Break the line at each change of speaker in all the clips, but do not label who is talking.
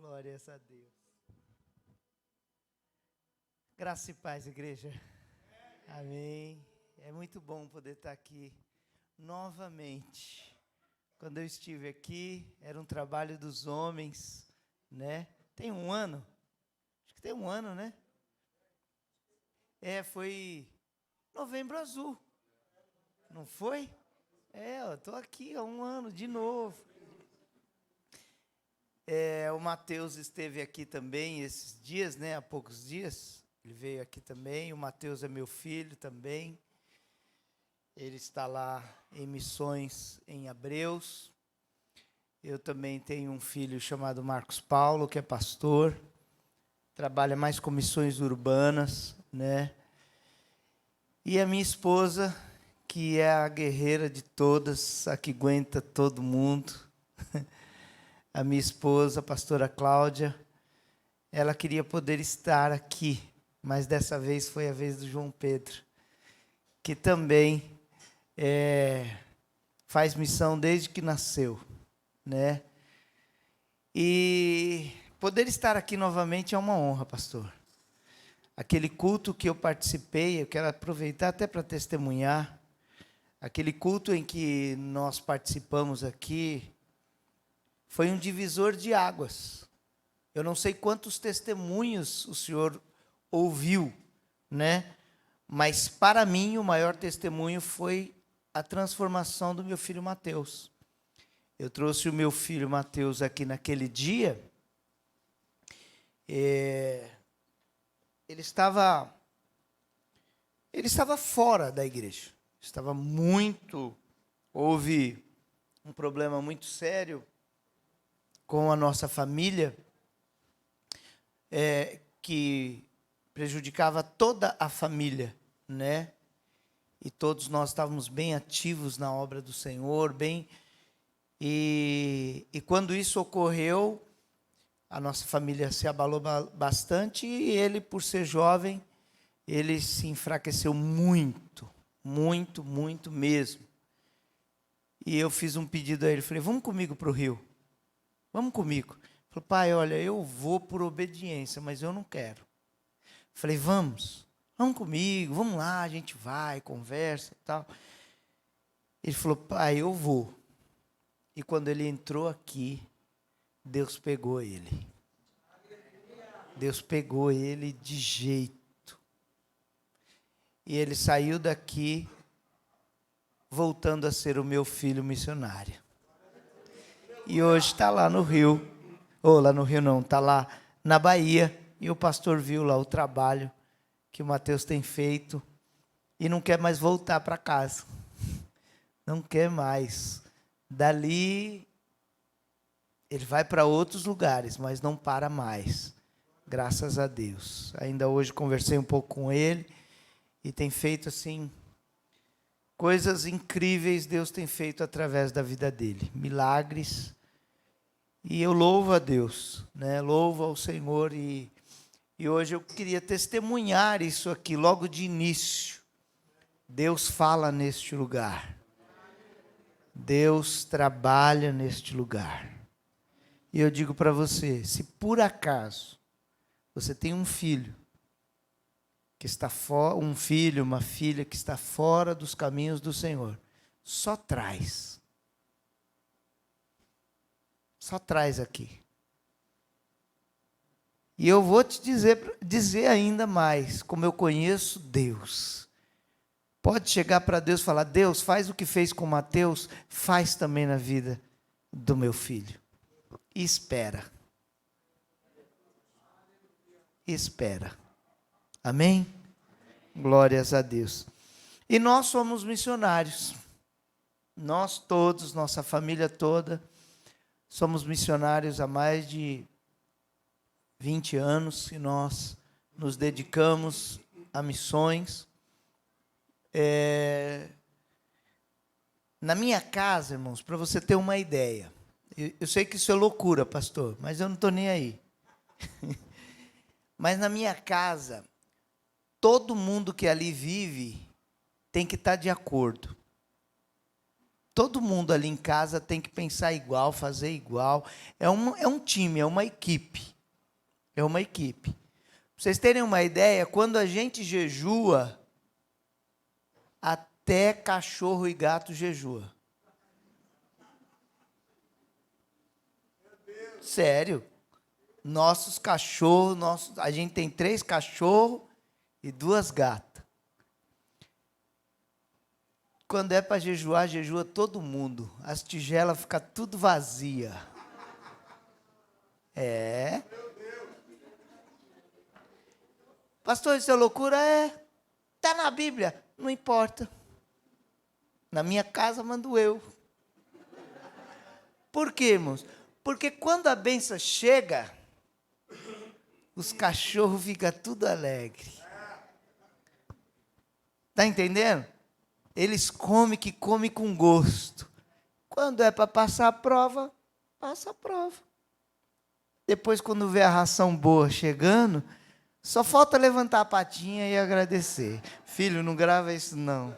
Glórias a Deus. Graça e paz, igreja. Amém. É muito bom poder estar aqui novamente. Quando eu estive aqui, era um trabalho dos homens, né? Tem um ano? Acho que tem um ano, né? Foi Novembro Azul. Não foi? Eu estou aqui há um ano de novo. O Mateus esteve aqui também esses dias, né? Há poucos dias. Ele veio aqui também. O Mateus é meu filho também. Ele está lá em missões em Abreus. Eu também tenho um filho chamado Marcos Paulo, que é pastor. Trabalha mais com missões urbanas, né? E a minha esposa, que é a guerreira de todas, a que aguenta todo mundo. A minha esposa, a pastora Cláudia, ela queria poder estar aqui, mas dessa vez foi a vez do João Pedro, que também faz missão desde que nasceu, né? E poder estar aqui novamente é uma honra, pastor. Aquele culto que eu participei, eu quero aproveitar até para testemunhar, aquele culto em que nós participamos aqui, foi um divisor de águas. Eu não sei quantos testemunhos o senhor ouviu, né? Mas para mim o maior testemunho foi a transformação do meu filho Mateus. Eu trouxe o meu filho Mateus aqui naquele dia. Ele estava fora da igreja. Houve um problema muito sério com a nossa família, que prejudicava toda a família, né? E todos nós estávamos bem ativos na obra do Senhor, e quando isso ocorreu, a nossa família se abalou bastante, e ele, por ser jovem, ele se enfraqueceu muito, muito, muito mesmo. E eu fiz um pedido a ele, falei, vamos comigo para o Rio. Vamos comigo. Ele falou, pai, olha, eu vou por obediência, mas eu não quero. Falei, vamos comigo, vamos lá, a gente vai, conversa e tal. Ele falou, pai, eu vou. E quando ele entrou aqui, Deus pegou ele. Deus pegou ele de jeito. E ele saiu daqui, voltando a ser o meu filho missionário. E hoje está lá no Rio, lá no Rio não, está lá na Bahia, e o pastor viu lá o trabalho que o Mateus tem feito, e não quer mais voltar para casa. Não quer mais. Dali, ele vai para outros lugares, mas não para mais. Graças a Deus. Ainda hoje conversei um pouco com ele, e tem feito assim, coisas incríveis Deus tem feito através da vida dele. Milagres. E eu louvo a Deus, né? Louvo ao Senhor. E hoje eu queria testemunhar isso aqui, logo de início. Deus fala neste lugar. Deus trabalha neste lugar. E eu digo para você, se por acaso você tem um filho que está fora, uma filha que está fora dos caminhos do Senhor, só traz aqui. E eu vou te dizer ainda mais, como eu conheço Deus. Pode chegar para Deus e falar, Deus, faz o que fez com Mateus, faz também na vida do meu filho. E espera. Espera. Amém? Glórias a Deus. E nós somos missionários. Nós todos, nossa família toda, somos missionários há mais de 20 anos que nós nos dedicamos a missões. Na minha casa, irmãos, para você ter uma ideia, eu sei que isso é loucura, pastor, mas eu não estou nem aí. Mas na minha casa, todo mundo que ali vive tem que estar de acordo. Todo mundo ali em casa tem que pensar igual, fazer igual. É um time, é uma equipe. É uma equipe. Pra vocês terem uma ideia, quando a gente jejua, até cachorro e gato jejua. Sério. Nossos cachorros, a gente tem 3 cachorros e 2 gatas. Quando é para jejuar, jejua todo mundo. As tigelas ficam tudo vazia. É. Pastor, isso é loucura? É. Está na Bíblia. Não importa. Na minha casa mando eu. Por quê, irmãos? Porque quando a bênção chega, os cachorros ficam tudo alegres. Está entendendo? Eles comem que comem com gosto. Quando é para passar a prova, passa a prova. Depois, quando vê a ração boa chegando, só falta levantar a patinha e agradecer. Filho, não grava isso não.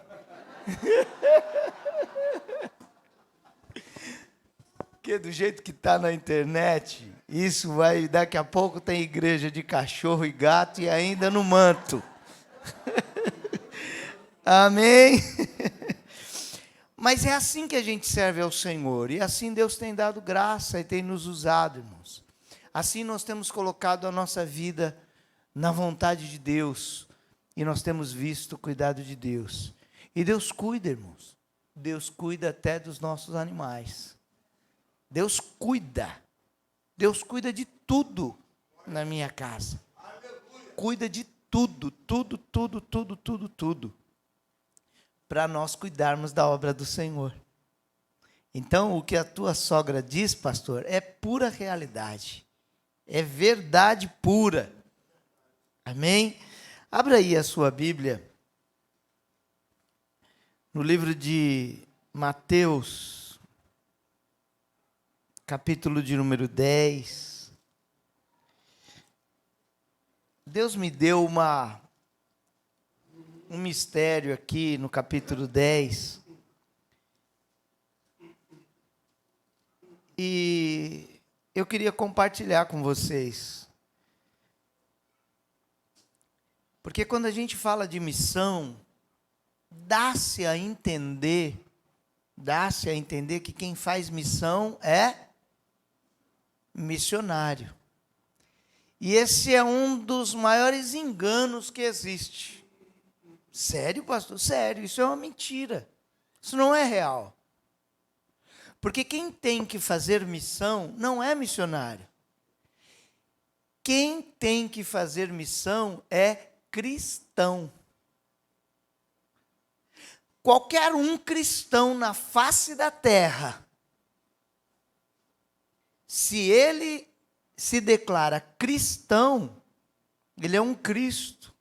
Porque do jeito que está na internet, isso vai, daqui a pouco tem igreja de cachorro e gato e ainda no manto. Amém? Mas é assim que a gente serve ao Senhor. E assim Deus tem dado graça e tem nos usado, irmãos. Assim nós temos colocado a nossa vida na vontade de Deus. E nós temos visto o cuidado de Deus. E Deus cuida, irmãos. Deus cuida até dos nossos animais. Deus cuida. Deus cuida de tudo na minha casa. Cuida de tudo, tudo, tudo, tudo, tudo, tudo. Para nós cuidarmos da obra do Senhor. Então, o que a tua sogra diz, pastor, é pura realidade. É verdade pura. Amém? Abra aí a sua Bíblia. No livro de Mateus, capítulo de número 10. Deus me deu um mistério aqui no capítulo 10. E eu queria compartilhar com vocês. Porque quando a gente fala de missão, dá-se a entender que quem faz missão é missionário. E esse é um dos maiores enganos que existe. Sério, pastor? Sério, isso é uma mentira. Isso não é real. Porque quem tem que fazer missão não é missionário. Quem tem que fazer missão é cristão. Qualquer um cristão na face da terra, se ele se declara cristão, ele é um Cristo.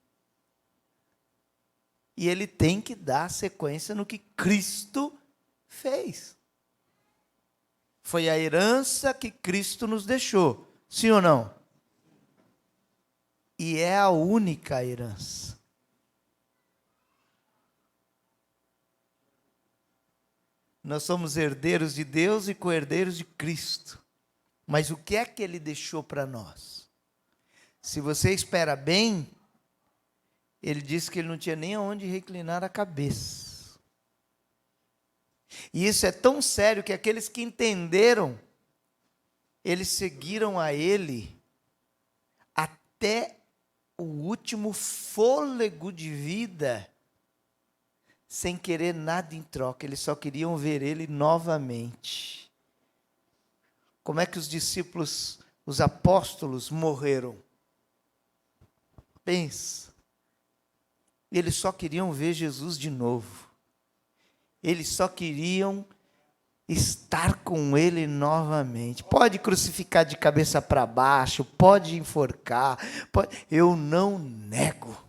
E ele tem que dar sequência no que Cristo fez. Foi a herança que Cristo nos deixou. Sim ou não? E é a única herança. Nós somos herdeiros de Deus e co-herdeiros de Cristo. Mas o que é que Ele deixou para nós? Se você espera bem, Ele disse que Ele não tinha nem aonde reclinar a cabeça. E isso é tão sério que aqueles que entenderam, eles seguiram a Ele até o último fôlego de vida, sem querer nada em troca. Eles só queriam ver Ele novamente. Como é que os discípulos, os apóstolos morreram? Pensa. Eles só queriam ver Jesus de novo. Eles só queriam estar com Ele novamente. Pode crucificar de cabeça para baixo, pode enforcar, eu não nego.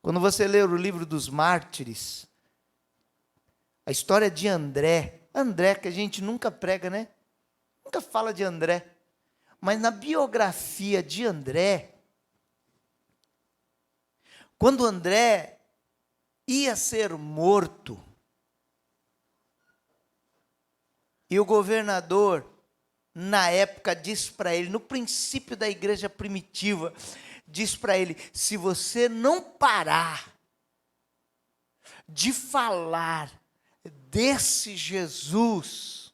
Quando você ler o livro dos mártires, a história de André que a gente nunca prega, né? Nunca fala de André. Mas na biografia de André, quando André ia ser morto. E o governador, na época, diz para ele, no princípio da igreja primitiva, diz para ele: se você não parar de falar desse Jesus,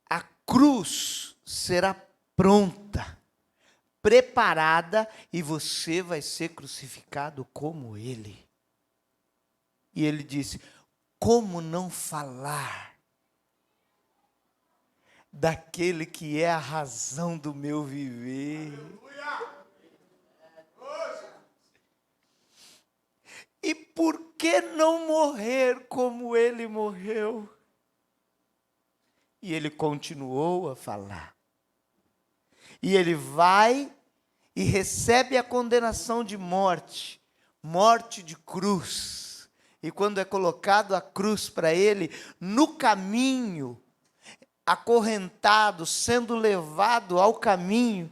a cruz será pronta, preparada, e você vai ser crucificado como ele. E ele disse: como não falar daquele que é a razão do meu viver? E por que não morrer como ele morreu? E ele continuou a falar. E ele vai e recebe a condenação de morte, morte de cruz. E quando é colocado a cruz para ele, no caminho, acorrentado, sendo levado ao caminho,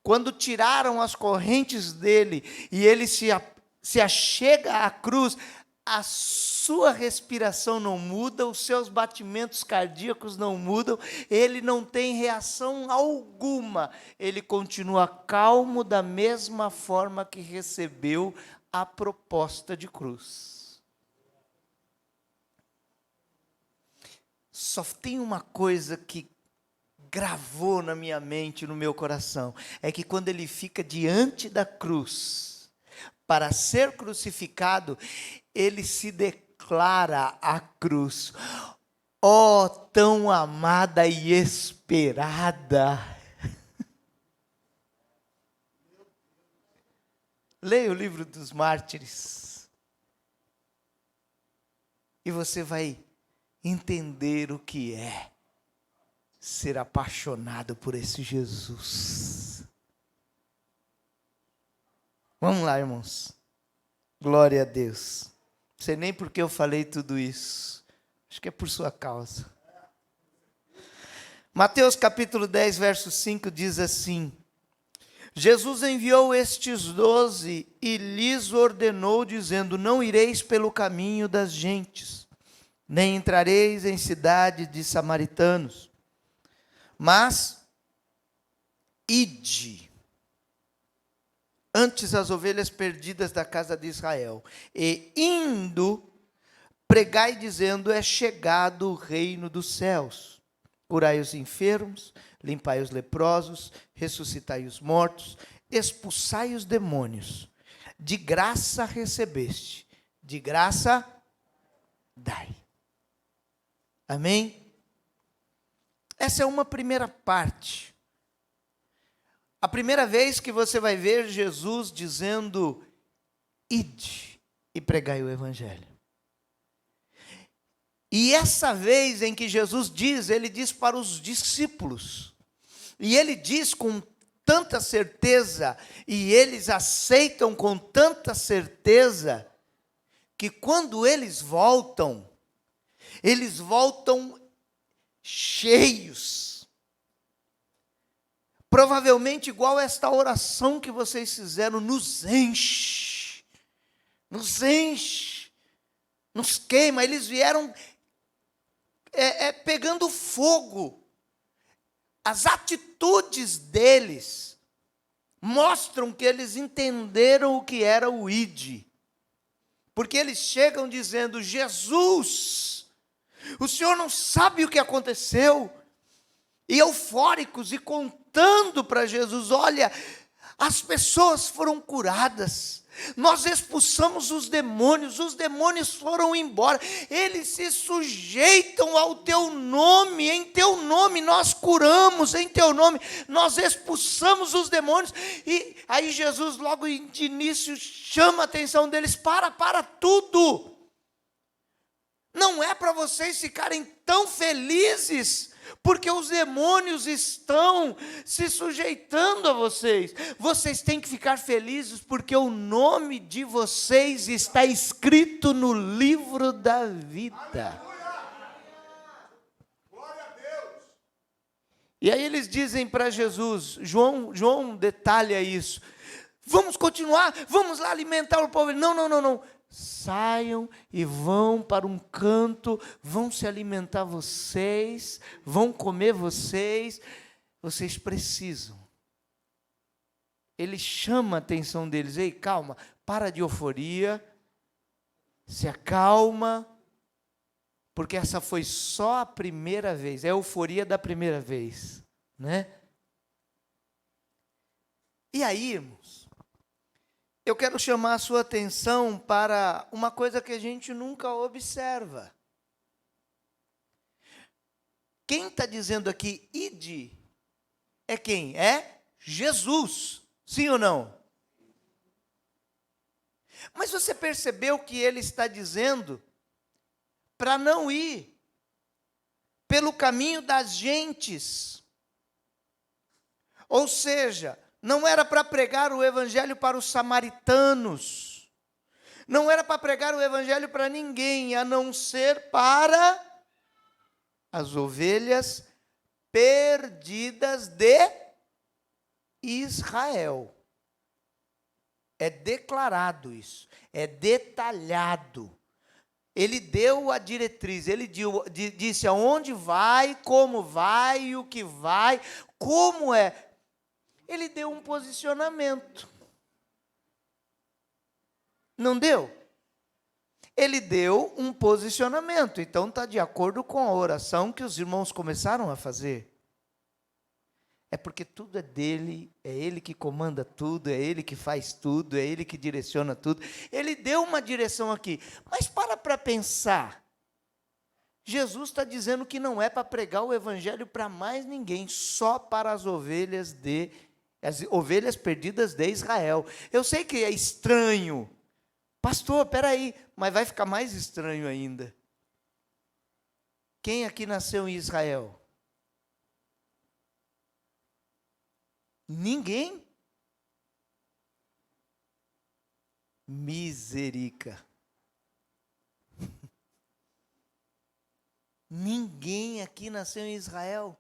quando tiraram as correntes dele e ele se achega à cruz, a sua respiração não muda, os seus batimentos cardíacos não mudam, ele não tem reação alguma, ele continua calmo da mesma forma que recebeu a proposta de cruz. Só tem uma coisa que gravou na minha mente, no meu coração, é que quando ele fica diante da cruz, para ser crucificado, ele se declara à cruz: ó, tão amada e esperada. Leia o livro dos Mártires e você vai entender o que é ser apaixonado por esse Jesus. Vamos lá, irmãos. Glória a Deus. Não sei nem por que eu falei tudo isso. Acho que é por sua causa. Mateus capítulo 10, verso 5 diz assim: Jesus enviou estes 12 e lhes ordenou, dizendo: não ireis pelo caminho das gentes, nem entrareis em cidade de samaritanos, mas ide antes as ovelhas perdidas da casa de Israel, e indo, pregai dizendo: é chegado o reino dos céus. Curai os enfermos, limpai os leprosos, ressuscitai os mortos, expulsai os demônios. De graça recebeste, de graça dai. Amém? Essa é uma primeira parte. A primeira vez que você vai ver Jesus dizendo: ide e pregai o evangelho. E essa vez em que Jesus diz, ele diz para os discípulos. E ele diz com tanta certeza, e eles aceitam com tanta certeza, que quando eles voltam cheios. Provavelmente igual esta oração que vocês fizeram: nos enche, nos queima. Eles vieram pegando fogo. As atitudes deles mostram que eles entenderam o que era o ide. Porque eles chegam dizendo: Jesus, o Senhor não sabe o que aconteceu. E eufóricos, e contando para Jesus: olha, as pessoas foram curadas, nós expulsamos os demônios foram embora, eles se sujeitam ao teu nome, em teu nome nós curamos, em teu nome nós expulsamos os demônios. E aí Jesus logo de início chama a atenção deles: para tudo, não é para vocês ficarem tão felizes, porque os demônios estão se sujeitando a vocês. Vocês têm que ficar felizes, porque o nome de vocês está escrito no livro da vida.
Glória a Deus.
E aí eles dizem para Jesus, João detalha isso: Vamos continuar, vamos lá alimentar o povo. Não, não, não, não. Saiam e vão para um canto, vão se alimentar vocês, vão comer vocês. Vocês precisam. Ele chama a atenção deles. Ei, calma, para de euforia, se acalma, porque essa foi só a primeira vez, é a euforia da primeira vez, né? E aí, irmãos, eu quero chamar a sua atenção para uma coisa que a gente nunca observa. Quem está dizendo aqui, ide, é quem? É Jesus, sim ou não? Mas você percebeu que ele está dizendo para não ir pelo caminho das gentes. Ou seja, não era para pregar o evangelho para os samaritanos. Não era para pregar o evangelho para ninguém, a não ser para as ovelhas perdidas de Israel. É declarado isso, é detalhado. Ele deu a diretriz, ele disse aonde vai, e o que vai, como é. Ele deu um posicionamento. Não deu? Ele deu um posicionamento. Então está de acordo com a oração que os irmãos começaram a fazer. É porque tudo é dele, é ele que comanda tudo, é ele que faz tudo, é ele que direciona tudo. Ele deu uma direção aqui. Mas para pensar. Jesus está dizendo que não é para pregar o evangelho para mais ninguém, só para as ovelhas perdidas de Israel. Eu sei que é estranho. Pastor, peraí, mas vai ficar mais estranho ainda. Quem aqui nasceu em Israel? Ninguém? Misericórdia. Ninguém aqui nasceu em Israel.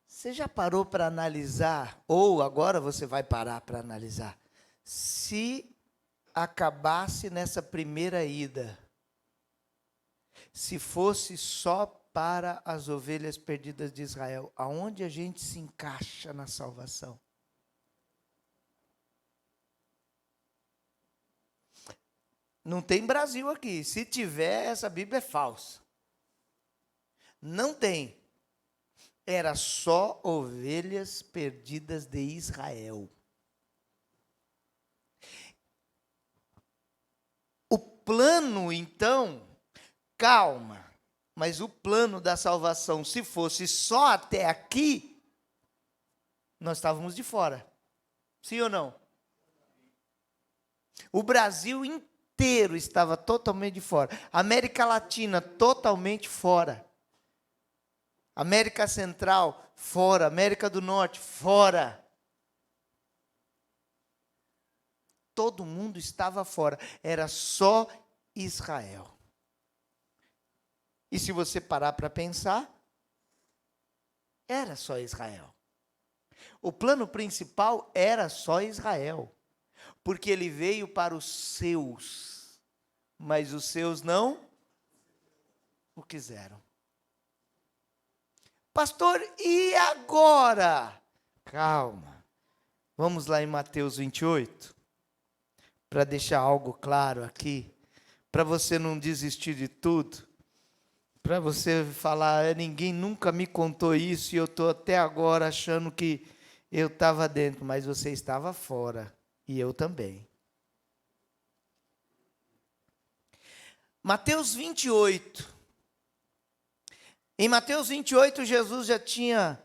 Você já parou para analisar, ou agora você vai parar para analisar, se acabasse nessa primeira ida, se fosse só para as ovelhas perdidas de Israel, aonde a gente se encaixa na salvação? Não tem Brasil aqui. Se tiver, essa Bíblia é falsa. Não tem. Era só ovelhas perdidas de Israel. O plano, então, calma, mas o plano da salvação, se fosse só até aqui, nós estávamos de fora. Sim ou não? O Brasil inteiro estava totalmente de fora. América Latina, totalmente fora. América Central, fora. América do Norte, fora. Todo mundo estava fora. Era só Israel. E se você parar para pensar, era só Israel. O plano principal era só Israel. Porque ele veio para os seus, mas os seus não o quiseram. Pastor, e agora? Calma. Vamos lá em Mateus 28, para deixar algo claro aqui, para você não desistir de tudo, para você falar, ninguém nunca me contou isso e eu estou até agora achando que eu estava dentro, mas você estava fora. E eu também. Mateus 28. Em Mateus 28, Jesus já tinha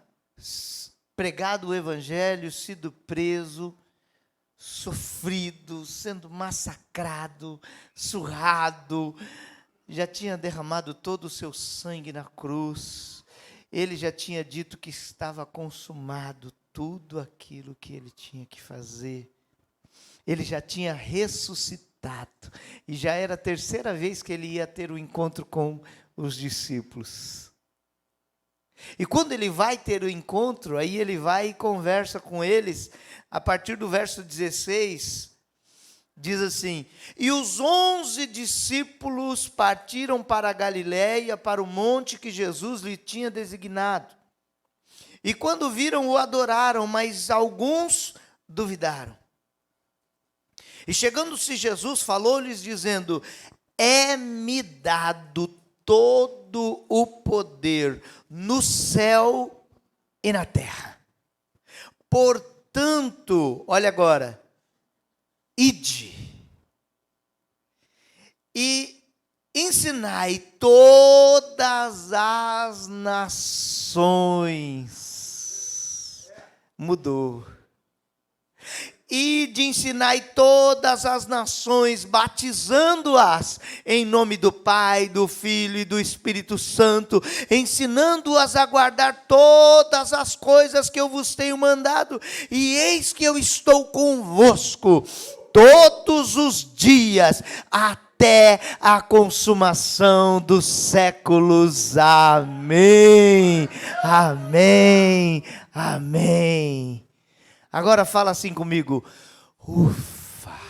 pregado o evangelho, sido preso, sofrido, sendo massacrado, surrado, já tinha derramado todo o seu sangue na cruz. Ele já tinha dito que estava consumado tudo aquilo que ele tinha que fazer. Ele já tinha ressuscitado, e já era a terceira vez que ele ia ter o encontro com os discípulos. E quando ele vai ter o encontro, aí ele vai e conversa com eles, a partir do verso 16, diz assim: e os 11 discípulos partiram para a Galiléia, para o monte que Jesus lhe tinha designado. E quando viram, o adoraram, mas alguns duvidaram. E chegando-se Jesus, falou-lhes dizendo: é-me dado todo o poder no céu e na terra. Portanto, olha agora, ide e ensinai todas as nações. Mudou. Ide, ensinai todas as nações, batizando-as em nome do Pai, do Filho e do Espírito Santo, ensinando-as a guardar todas as coisas que eu vos tenho mandado, e eis que eu estou convosco todos os dias, até a consumação dos séculos. Amém, amém, amém. Agora fala assim comigo: ufa.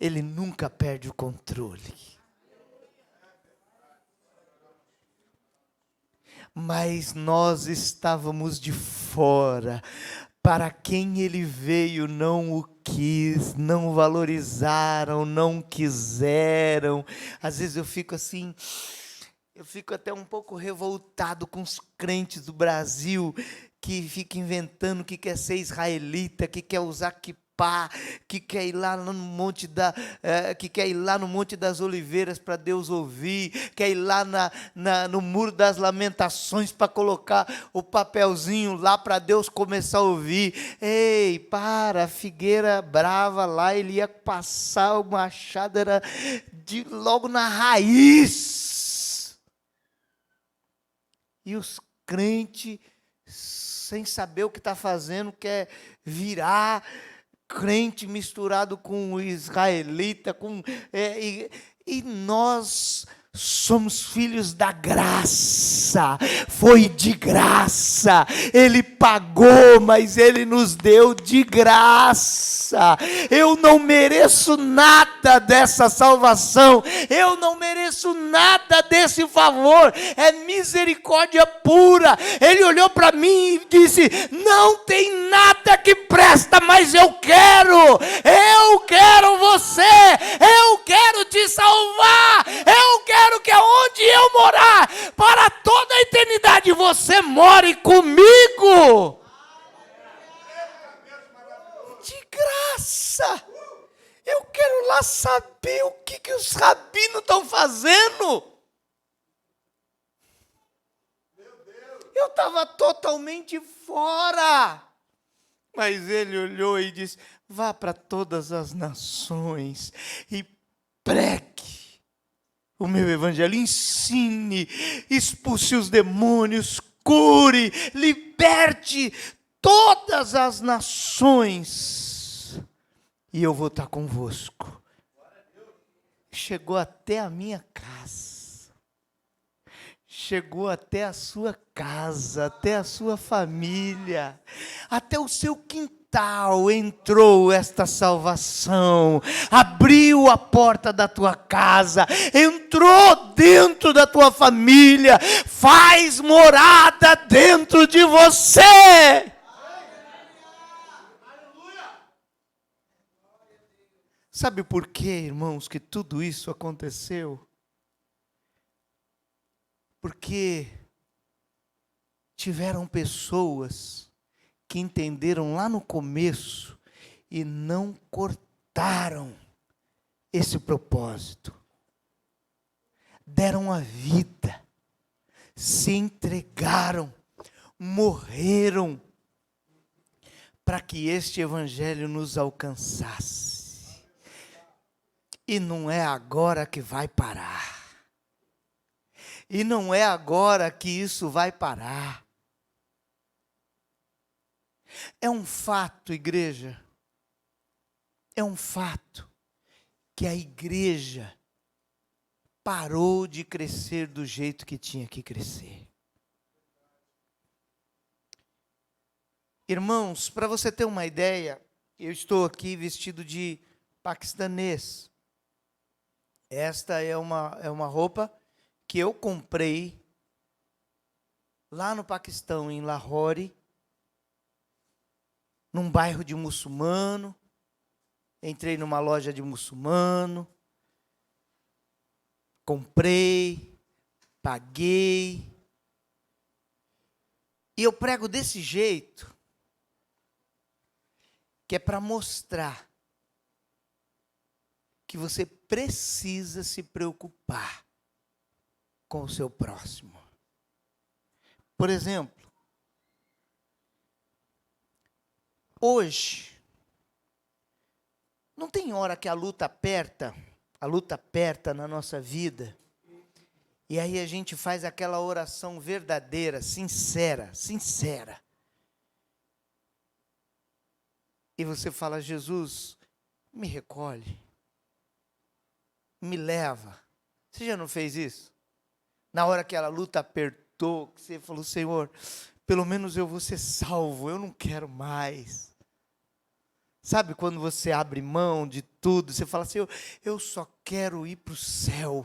Ele nunca perde o controle. Mas nós estávamos de fora. Para quem ele veio não o quis, não valorizaram, não quiseram. Às vezes eu fico assim, eu fico até um pouco revoltado com os crentes do Brasil que ficam inventando que quer ser israelita, que quer usar kippá, que quer ir lá no monte das Oliveiras para Deus ouvir, quer ir lá no Muro das Lamentações para colocar o papelzinho lá para Deus começar a ouvir. Ei, para, figueira brava lá, ele ia passar o machado, era logo na raiz. E os crentes, sem saber o que está fazendo, quer virar crente misturado com israelita, e nós somos filhos da graça, foi de graça, Ele pagou, mas Ele nos deu de graça. Eu não mereço nada dessa salvação, eu não mereço nada desse favor, é misericórdia pura. Ele olhou para mim e disse: não tem nada que presta, mas eu quero você, eu quero te salvar, eu quero que aonde eu morar, para toda a eternidade, você more comigo. De graça. Eu quero lá saber o que os rabinos estão fazendo. Eu estava totalmente fora. Mas ele olhou e disse: vá para todas as nações e pregue o meu evangelho, ensine, expulse os demônios, cure, liberte todas as nações, e eu vou estar convosco. Chegou até a minha casa, chegou até a sua casa, até a sua família, até o seu quintal entrou esta salvação, abriu a porta da tua casa, entrou dentro da tua família, faz morada dentro de você. Sabe por quê, irmãos, que tudo isso aconteceu? Porque tiveram pessoas que entenderam lá no começo e não cortaram esse propósito. Deram a vida, se entregaram, morreram para que este evangelho nos alcançasse. E não é agora que vai parar. E não é agora que isso vai parar. É um fato, igreja. É um fato que a igreja parou de crescer do jeito que tinha que crescer. Irmãos, para você ter uma ideia, eu estou aqui vestido de paquistanês. Esta é uma roupa que eu comprei lá no Paquistão, em Lahore, num bairro de muçulmano. Entrei numa loja de muçulmano, comprei, paguei. E eu prego desse jeito, que é para mostrar que você precisa se preocupar com o seu próximo. Por exemplo, hoje, não tem hora que a luta aperta na nossa vida, e aí a gente faz aquela oração verdadeira, sincera. E você fala: Jesus, me recolhe, me leva. Você já não fez isso? Na hora que a luta apertou, que você falou: Senhor, pelo menos eu vou ser salvo, eu não quero mais. Sabe quando você abre mão de tudo, você fala assim: eu só quero ir para o céu.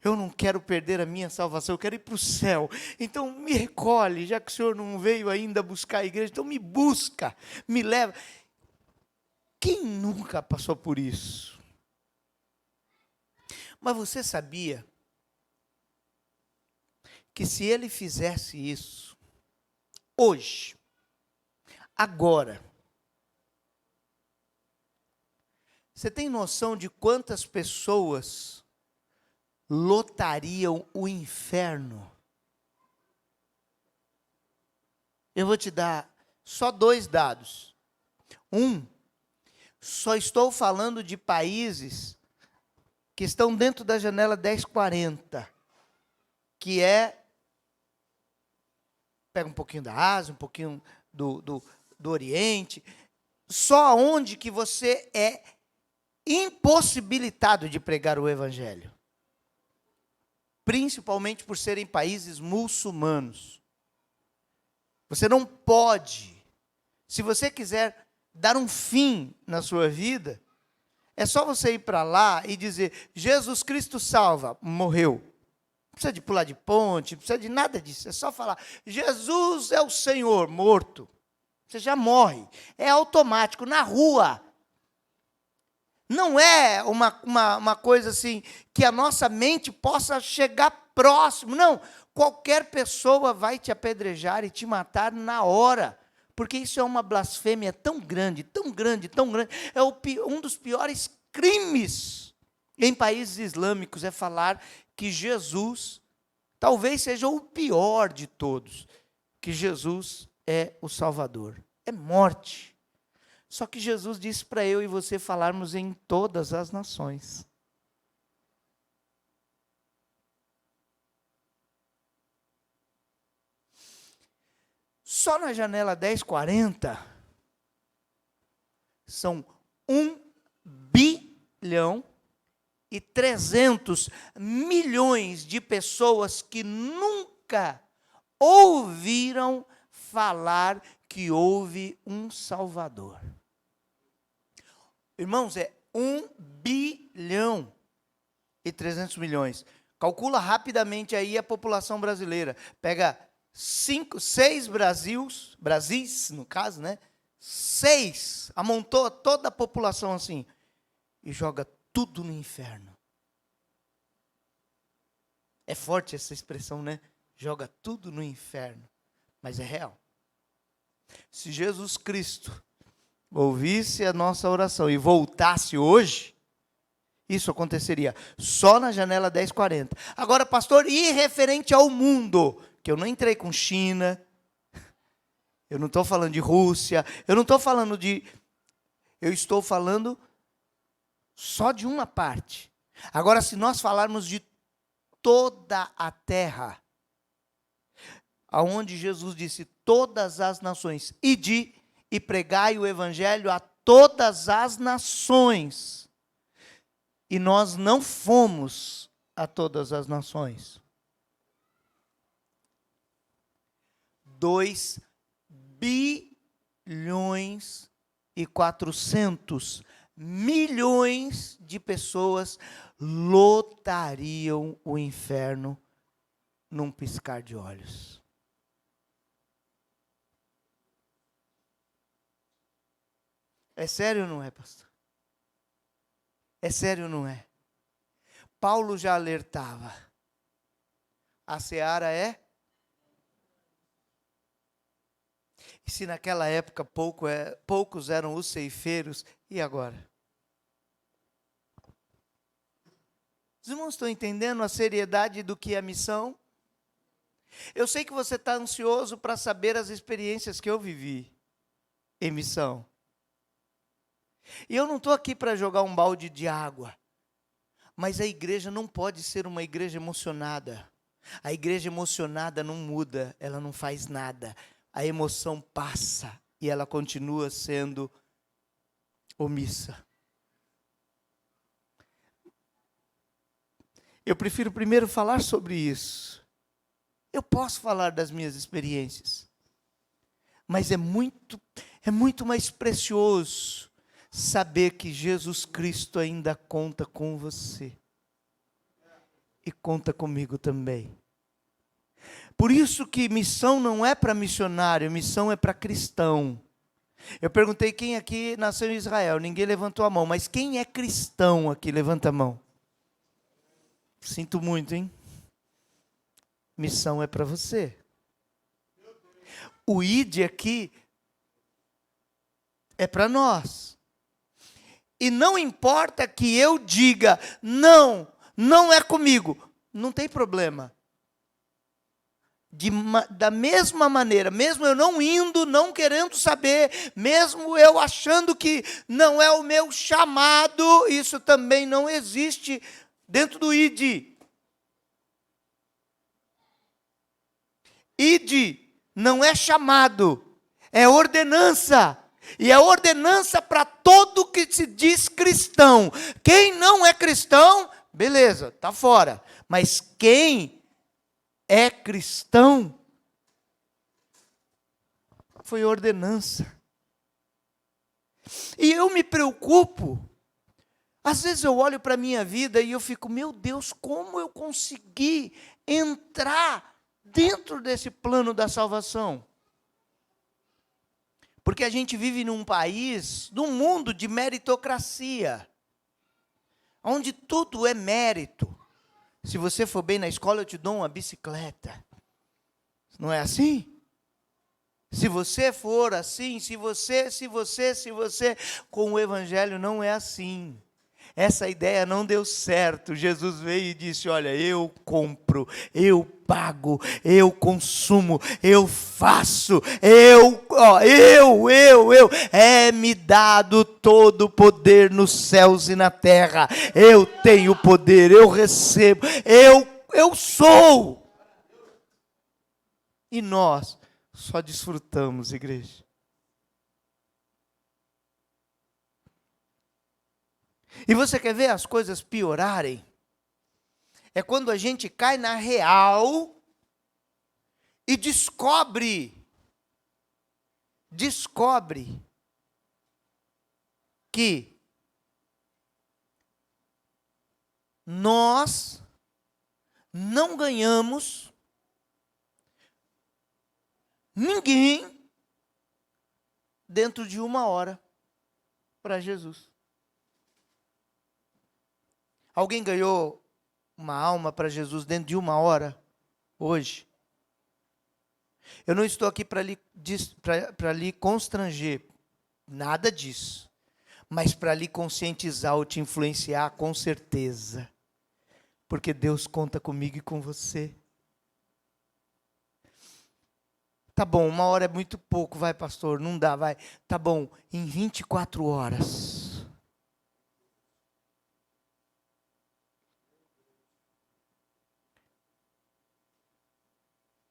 Eu não quero perder a minha salvação, eu quero ir para o céu. Então me recolhe, já que o Senhor não veio ainda buscar a igreja, então me busca, me leva. Quem nunca passou por isso? Mas você sabia que se ele fizesse isso, hoje, agora, você tem noção de quantas pessoas lotariam o inferno? Eu vou te dar só 2 dados. Só estou falando de países que estão dentro da janela 1040, que é, pega um pouquinho da Ásia, um pouquinho do Oriente, só onde que você é impossibilitado de pregar o evangelho. Principalmente por serem países muçulmanos. Você não pode, se você quiser dar um fim na sua vida, é só você ir para lá e dizer: Jesus Cristo salva, morreu. Não precisa de pular de ponte, não precisa de nada disso, é só falar: Jesus é o Senhor, morto. Você já morre, é automático, na rua. Não é uma coisa assim, que a nossa mente possa chegar próximo. Não, qualquer pessoa vai te apedrejar e te matar na hora. Porque isso é uma blasfêmia tão grande, tão grande, tão grande. É um dos piores crimes em países islâmicos, é falar que Jesus, talvez seja o pior de todos, que Jesus é o Salvador. É morte. Só que Jesus disse para eu e você falarmos em todas as nações. Só na janela 1040, são 1,3 bilhão de pessoas que nunca ouviram falar que houve um Salvador. Irmãos, é 1,3 bilhão. Calcula rapidamente aí a população brasileira. Pega 6 Brasis, no caso, né? 6, amontoa toda a população assim e joga tudo no inferno. É forte essa expressão, né? Joga tudo no inferno, mas é real. Se Jesus Cristo ouvisse a nossa oração e voltasse hoje, isso aconteceria só na janela 1040. Agora, pastor, e referente ao mundo, que eu não entrei com China, eu não estou falando de Rússia, eu estou falando só de uma parte. Agora, se nós falarmos de toda a terra, aonde Jesus disse: todas as nações, ide e pregai o evangelho a todas as nações. E nós não fomos a todas as nações. 2,4 bilhões de pessoas lotariam o inferno num piscar de olhos. É sério ou não é, pastor? É sério ou não é? Paulo já alertava. A seara é? E se naquela época poucos eram os ceifeiros, e agora? Os irmãos estão entendendo a seriedade do que é a missão? Eu sei que você está ansioso para saber as experiências que eu vivi em missão. E eu não estou aqui para jogar um balde de água. Mas a igreja não pode ser uma igreja emocionada. A igreja emocionada não muda, ela não faz nada. A emoção passa e ela continua sendo omissa. Eu prefiro primeiro falar sobre isso. Eu posso falar das minhas experiências. Mas é muito mais precioso saber que Jesus Cristo ainda conta com você. E conta comigo também. Por isso que missão não é para missionário, missão é para cristão. Eu perguntei quem aqui nasceu em Israel, ninguém levantou a mão, mas quem é cristão aqui? Levanta a mão. Sinto muito, hein? Missão é para você. O ID aqui é para nós. E não importa que eu diga, não é comigo. Não tem problema. Da mesma maneira, mesmo eu não indo, não querendo saber, mesmo eu achando que não é o meu chamado, isso também não existe dentro do ID. ID não é chamado, é ordenança. E é ordenança para todo que se diz cristão. Quem não é cristão, beleza, está fora. Mas quem é cristão, foi ordenança. E eu me preocupo. Às vezes eu olho para a minha vida e eu fico, meu Deus, como eu consegui entrar dentro desse plano da salvação? Porque a gente vive num país, num mundo de meritocracia, onde tudo é mérito. Se você for bem na escola, eu te dou uma bicicleta. Não é assim? Se você for assim, se você, com o evangelho não é assim. Essa ideia não deu certo. Jesus veio e disse, olha, eu compro, eu pago, eu consumo, eu faço, é-me dado todo o poder nos céus e na terra. Eu tenho poder, eu recebo, eu sou. E nós só desfrutamos, igreja. E você quer ver as coisas piorarem? É quando a gente cai na real e descobre que nós não ganhamos ninguém dentro de 1 hora para Jesus. Alguém ganhou uma alma para Jesus dentro de 1 hora? Hoje? Eu não estou aqui para lhe constranger, nada disso. Mas para lhe conscientizar ou te influenciar, com certeza. Porque Deus conta comigo e com você. Tá bom, 1 hora é muito pouco, vai pastor, não dá, vai. Tá bom, em 24 horas.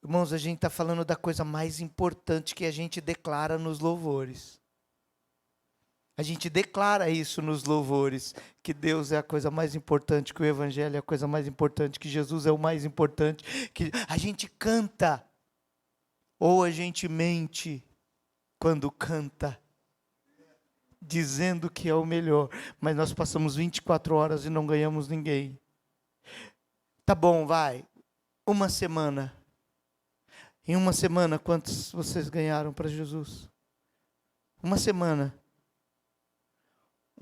Irmãos, a gente está falando da coisa mais importante que a gente declara nos louvores. A gente declara isso nos louvores, que Deus é a coisa mais importante, que o Evangelho é a coisa mais importante, que Jesus é o mais importante, que a gente canta, ou a gente mente quando canta, dizendo que é o melhor, mas nós passamos 24 horas e não ganhamos ninguém. Tá bom, vai, uma semana. Em uma semana, quantos vocês ganharam para Jesus? Uma semana.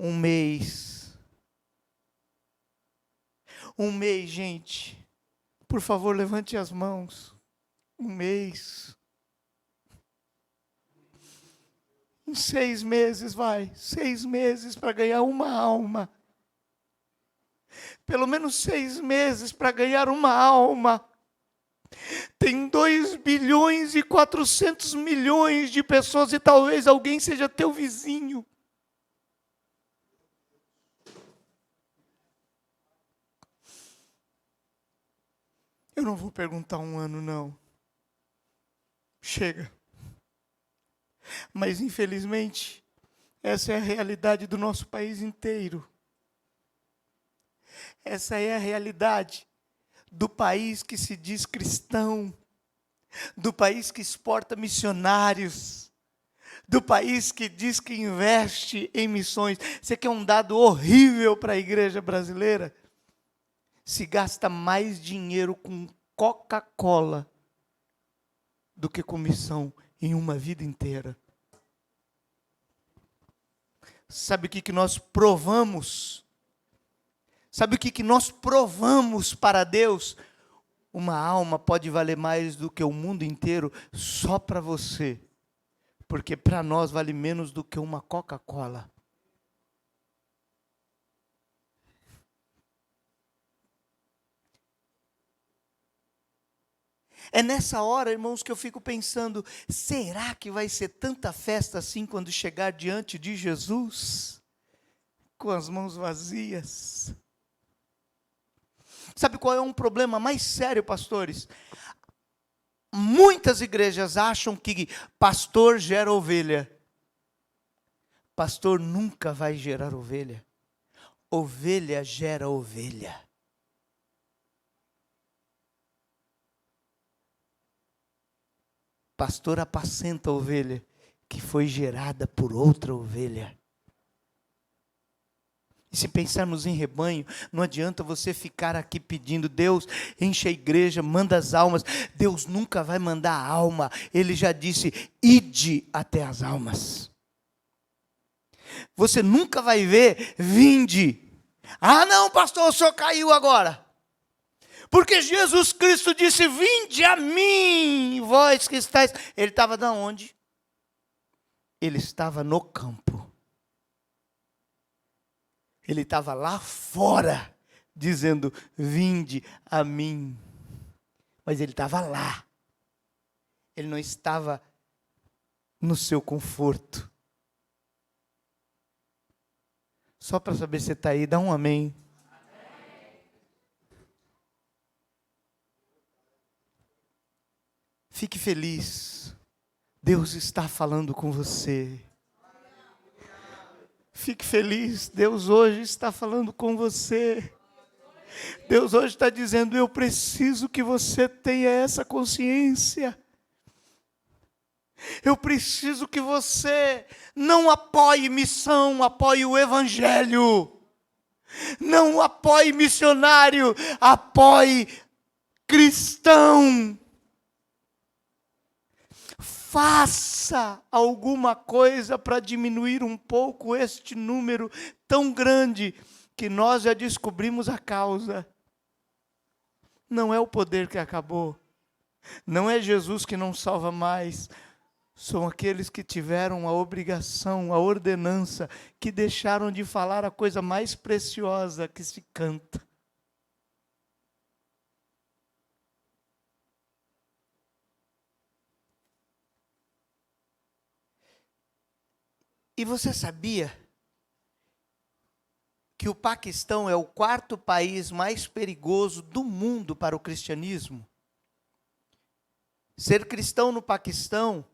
Um mês. Um mês, gente. Por favor, levante as mãos. Um mês. Em 6 meses, vai. 6 meses para ganhar uma alma. Pelo menos 6 meses para ganhar uma alma. Tem 2,4 bilhões de pessoas e talvez alguém seja teu vizinho. Eu não vou perguntar um ano, não. Chega. Mas, infelizmente, essa é a realidade do nosso país inteiro. Essa é a realidade do país que se diz cristão, do país que exporta missionários, do país que diz que investe em missões. Você quer um dado horrível para a igreja brasileira? Se gasta mais dinheiro com Coca-Cola do que com missão em uma vida inteira. Sabe o que nós provamos? Sabe o que nós provamos para Deus? Uma alma pode valer mais do que o mundo inteiro só para você. Porque para nós vale menos do que uma Coca-Cola. É nessa hora, irmãos, que eu fico pensando, será que vai ser tanta festa assim quando chegar diante de Jesus? Com as mãos vazias. Sabe qual é um problema mais sério, pastores? Muitas igrejas acham que pastor gera ovelha. Pastor nunca vai gerar ovelha. Ovelha gera ovelha. Pastor apacenta a ovelha que foi gerada por outra ovelha. E se pensarmos em rebanho, não adianta você ficar aqui pedindo, Deus, enche a igreja, manda as almas. Deus nunca vai mandar a alma. Ele já disse, ide até as almas. Você nunca vai ver, vinde. Ah não, pastor, o senhor caiu agora. Porque Jesus Cristo disse, vinde a mim, vós que estáis. Ele estava de onde? Ele estava no campo. Ele estava lá fora, dizendo, vinde a mim. Mas ele estava lá. Ele não estava no seu conforto. Só para saber se você está aí, dá um amém. Fique feliz. Deus está falando com você. Fique feliz. Deus hoje está falando com você. Deus hoje está dizendo, eu preciso que você tenha essa consciência. Eu preciso que você não apoie missão, apoie o evangelho. Não apoie missionário, apoie cristão. Faça alguma coisa para diminuir um pouco este número tão grande que nós já descobrimos a causa. Não é o poder que acabou. Não é Jesus que não salva mais. São aqueles que tiveram a obrigação, a ordenança, que deixaram de falar a coisa mais preciosa que se canta. E você sabia que o Paquistão é o 4º país mais perigoso do mundo para o cristianismo? Ser cristão no Paquistão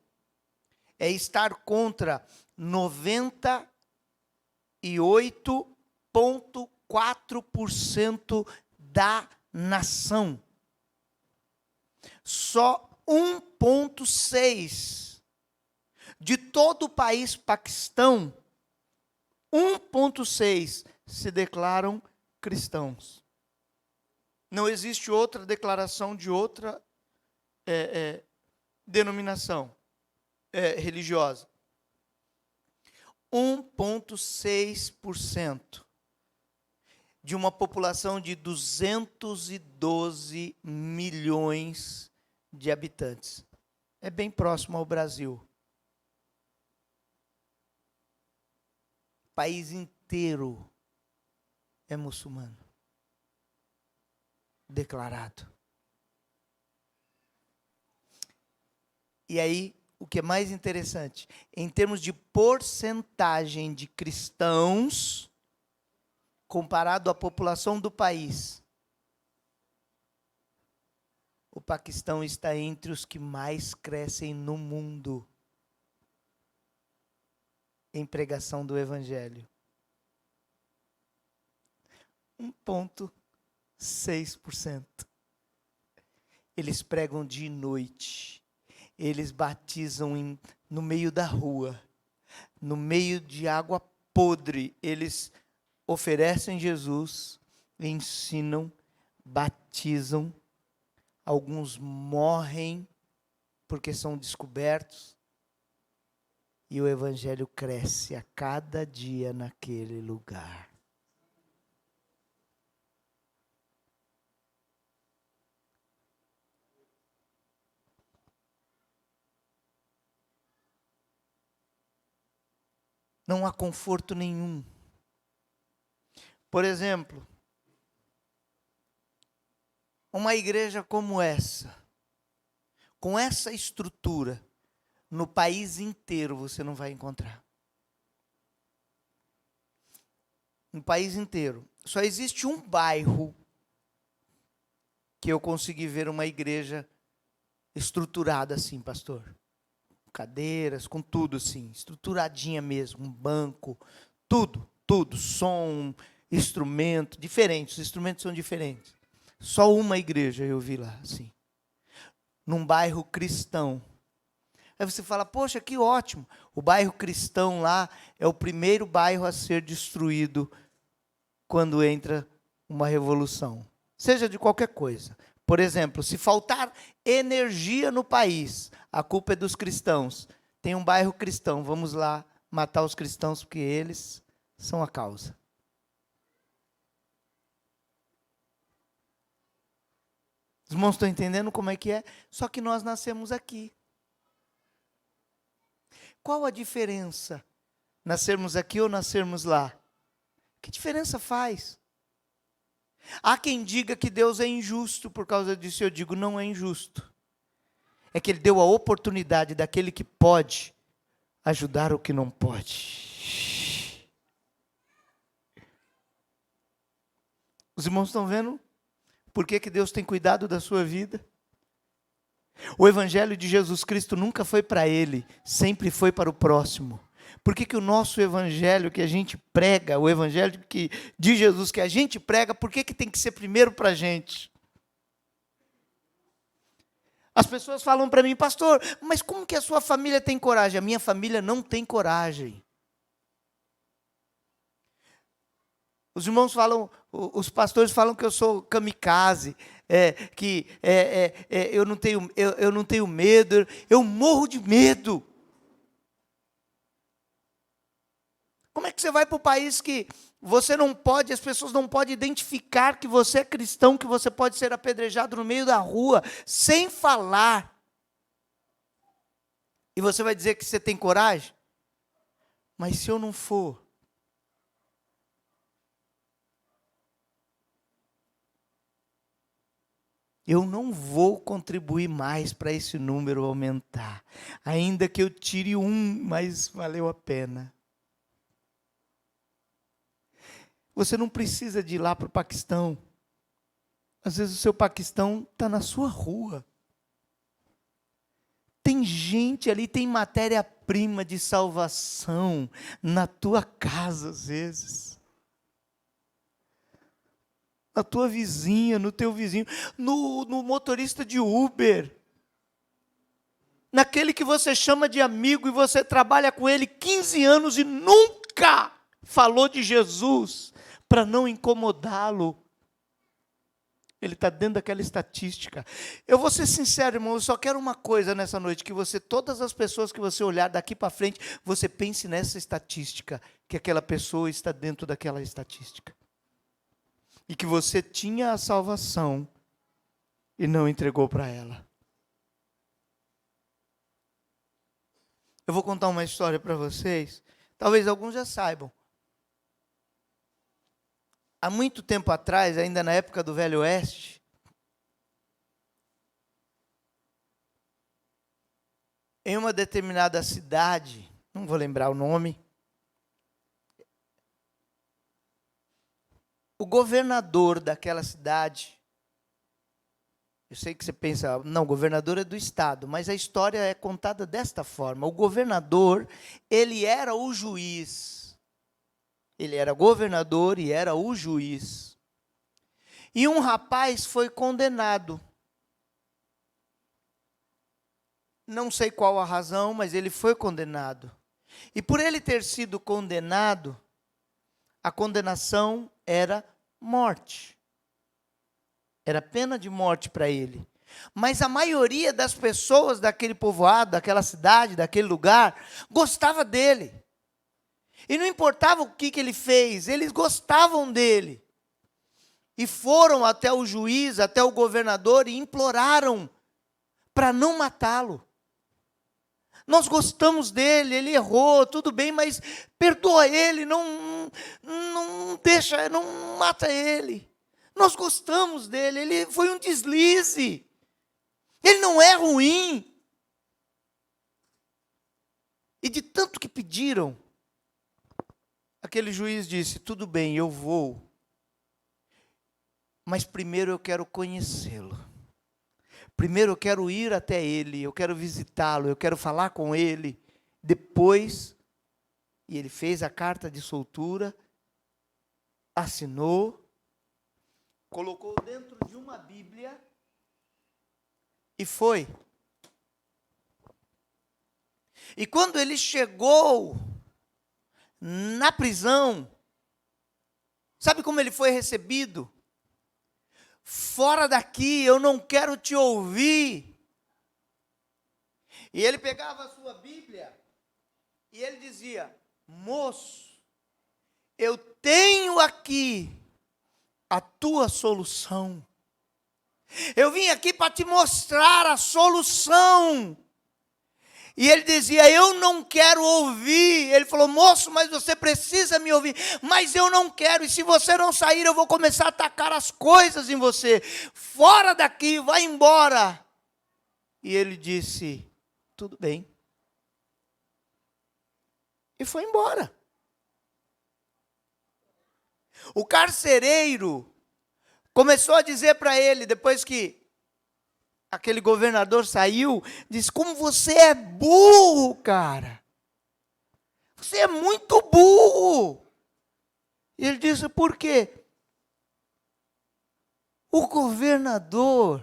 é estar contra 99% 98,4% da nação. Só 1,6% de todo o país Paquistão, 1,6% se declaram cristãos. Não existe outra declaração de outra denominação religiosa. 1,6% de uma população de 212 milhões de habitantes. É bem próximo ao Brasil. O país inteiro é muçulmano. Declarado. E aí, o que é mais interessante, em termos de porcentagem de cristãos, comparado à população do país, o Paquistão está entre os que mais crescem no mundo em pregação do Evangelho. 1,6%. Eles pregam dia e noite. Eles batizam no meio da rua, no meio de água podre. Eles oferecem Jesus, ensinam, batizam. Alguns morrem porque são descobertos. E o Evangelho cresce a cada dia naquele lugar. Não há conforto nenhum. Por exemplo, uma igreja como essa, com essa estrutura, no país inteiro você não vai encontrar. No país inteiro. Só existe um bairro que eu consegui ver uma igreja estruturada assim, pastor. Cadeiras, com tudo assim, estruturadinha mesmo, um banco, tudo, som, instrumento, diferentes, os instrumentos são diferentes. Só uma igreja eu vi lá, assim, num bairro cristão. Aí você fala, poxa, que ótimo, o bairro cristão lá é o primeiro bairro a ser destruído quando entra uma revolução, seja de qualquer coisa. Por exemplo, se faltar energia no país, a culpa é dos cristãos. Tem um bairro cristão, vamos lá matar os cristãos porque eles são a causa. Os irmãos estão entendendo como é que é? Só que nós nascemos aqui. Qual a diferença? Nascermos aqui ou nascermos lá? Que diferença faz? Há quem diga que Deus é injusto, por causa disso eu digo, não é injusto. É que Ele deu a oportunidade daquele que pode ajudar o que não pode. Os irmãos estão vendo por que Deus tem cuidado da sua vida? O Evangelho de Jesus Cristo nunca foi para Ele, sempre foi para o próximo. Por que o nosso evangelho que a gente prega, o evangelho de Jesus que a gente prega, por que tem que ser primeiro para a gente? As pessoas falam para mim, pastor, mas como que a sua família tem coragem? A minha família não tem coragem. Os irmãos falam, os pastores falam que eu sou kamikaze, eu não tenho medo, eu morro de medo. Como é que você vai para o país que você não pode, as pessoas não podem identificar que você é cristão, que você pode ser apedrejado no meio da rua, sem falar? E você vai dizer que você tem coragem? Mas se eu não for? Eu não vou contribuir mais para esse número aumentar. Ainda que eu tire mas valeu a pena. Você não precisa de ir lá para o Paquistão. Às vezes o seu Paquistão está na sua rua. Tem gente ali, tem matéria-prima de salvação na tua casa, às vezes. Na tua vizinha, no teu vizinho, no motorista de Uber. Naquele que você chama de amigo e você trabalha com ele 15 anos e nunca falou de Jesus para não incomodá-lo. Ele está dentro daquela estatística. Eu vou ser sincero, irmão, eu só quero uma coisa nessa noite, que você, todas as pessoas que você olhar daqui para frente, você pense nessa estatística, que aquela pessoa está dentro daquela estatística. E que você tinha a salvação e não entregou para ela. Eu vou contar uma história para vocês, talvez alguns já saibam. Há muito tempo atrás, ainda na época do Velho Oeste, em uma determinada cidade, não vou lembrar o nome, o governador daquela cidade, eu sei que você pensa, não, o governador é do estado, mas a história é contada desta forma. O governador, ele era o juiz. Ele era governador e era o juiz. E um rapaz foi condenado. Não sei qual a razão, mas ele foi condenado. E por ele ter sido condenado, a condenação era morte. Era pena de morte para ele. Mas a maioria das pessoas daquele povoado, daquela cidade, daquele lugar, gostava dele. E não importava o que ele fez, eles gostavam dele. E foram até o juiz, até o governador e imploraram para não matá-lo. Nós gostamos dele, ele errou, tudo bem, mas perdoa ele, não deixa, não mata ele. Nós gostamos dele, ele foi um deslize. Ele não é ruim. E de tanto que pediram, aquele juiz disse, tudo bem, eu vou, mas primeiro eu quero conhecê-lo. Primeiro eu quero ir até ele, eu quero visitá-lo, eu quero falar com ele. Depois, e ele fez a carta de soltura, assinou, colocou dentro de uma Bíblia e foi. E quando ele chegou na prisão, sabe como ele foi recebido? Fora daqui, eu não quero te ouvir. E ele pegava a sua Bíblia e ele dizia, moço, eu tenho aqui a tua solução. Eu vim aqui para te mostrar a solução. E ele dizia, eu não quero ouvir. Ele falou, moço, mas você precisa me ouvir. Mas eu não quero, e se você não sair, eu vou começar a atacar as coisas em você. Fora daqui, vai embora. E ele disse, tudo bem. E foi embora. O carcereiro começou a dizer para ele, depois que aquele governador saiu, disse, como você é burro, cara. Você é muito burro. E ele disse, por quê? O governador,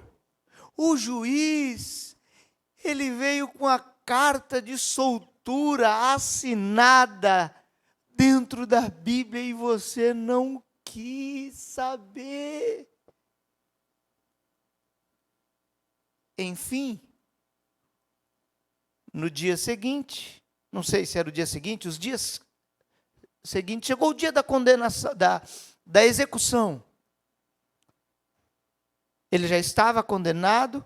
o juiz, ele veio com a carta de soltura assinada dentro da Bíblia e você não quis saber. Enfim, no dia seguinte, não sei se era o dia seguinte, os dias seguintes, chegou o dia da condenação, da execução. Ele já estava condenado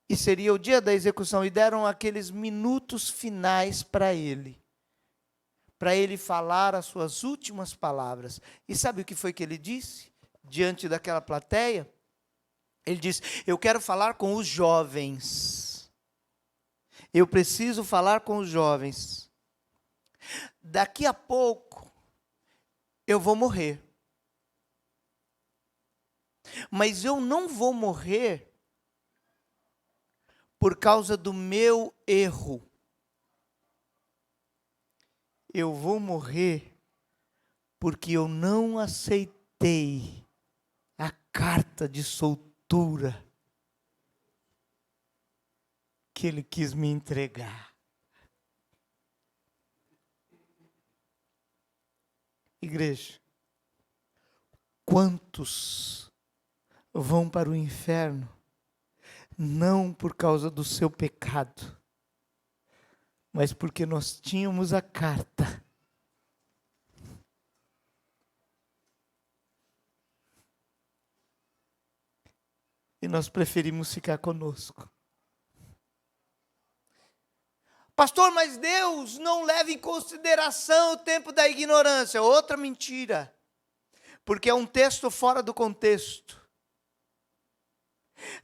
e seria o dia da execução. E deram aqueles minutos finais para ele falar as suas últimas palavras. E sabe o que foi que ele disse diante daquela plateia? Ele disse, eu quero falar com os jovens. Eu preciso falar com os jovens. Daqui a pouco, eu vou morrer. Mas eu não vou morrer por causa do meu erro, eu vou morrer porque eu não aceitei a carta de soltura que ele quis me entregar. Igreja, quantos vão para o inferno não por causa do seu pecado, mas porque nós tínhamos a carta e nós preferimos ficar conosco. Pastor, mas Deus não leva em consideração o tempo da ignorância. Outra mentira. Porque é um texto fora do contexto.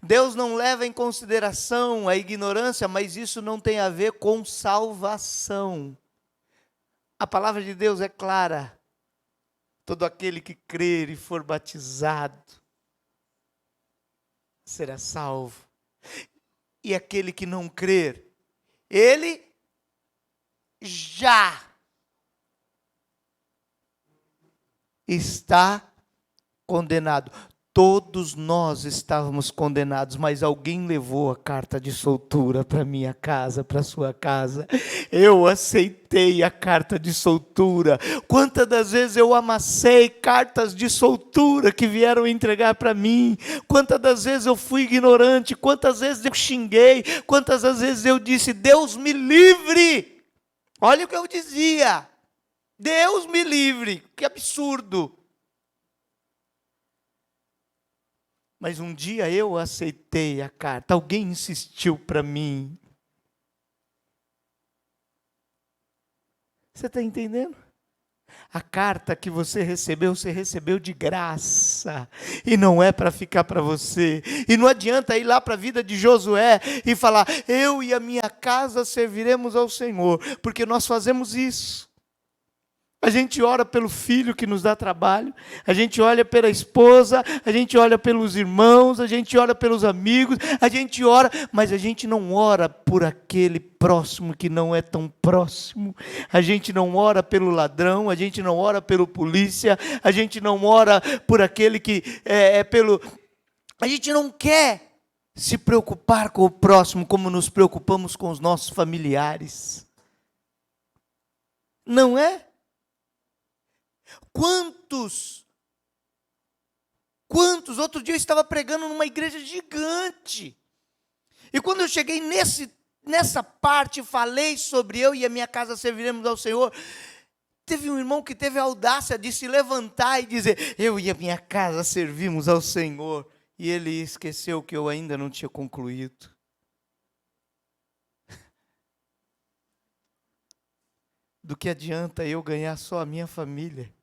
Deus não leva em consideração a ignorância, mas isso não tem a ver com salvação. A palavra de Deus é clara. Todo aquele que crer e for batizado será salvo. E aquele que não crer, ele já está condenado. Todos nós estávamos condenados, mas alguém levou a carta de soltura para minha casa, para sua casa. Eu aceitei a carta de soltura. Quantas das vezes eu amassei cartas de soltura que vieram entregar para mim? Quantas das vezes eu fui ignorante? Quantas vezes eu xinguei? Quantas das vezes eu disse, Deus me livre? Olha o que eu dizia. Deus me livre. Que absurdo. Mas um dia eu aceitei a carta, alguém insistiu para mim. Você está entendendo? A carta que você recebeu de graça. E não é para ficar para você. E não adianta ir lá para a vida de Josué e falar, eu e a minha casa serviremos ao Senhor. Porque nós fazemos isso. A gente ora pelo filho que nos dá trabalho, a gente olha pela esposa, a gente olha pelos irmãos, a gente ora pelos amigos, a gente ora, mas a gente não ora por aquele próximo que não é tão próximo, a gente não ora pelo ladrão, a gente não ora pelo polícia, a gente não ora por aquele que a gente não quer se preocupar com o próximo como nos preocupamos com os nossos familiares. Não é? Quantos, outro dia eu estava pregando numa igreja gigante, e quando eu cheguei nessa parte, falei sobre eu e a minha casa serviremos ao Senhor, teve um irmão que teve a audácia de se levantar e dizer, eu e a minha casa servimos ao Senhor, e ele esqueceu que eu ainda não tinha concluído. Do que adianta eu ganhar só a minha família?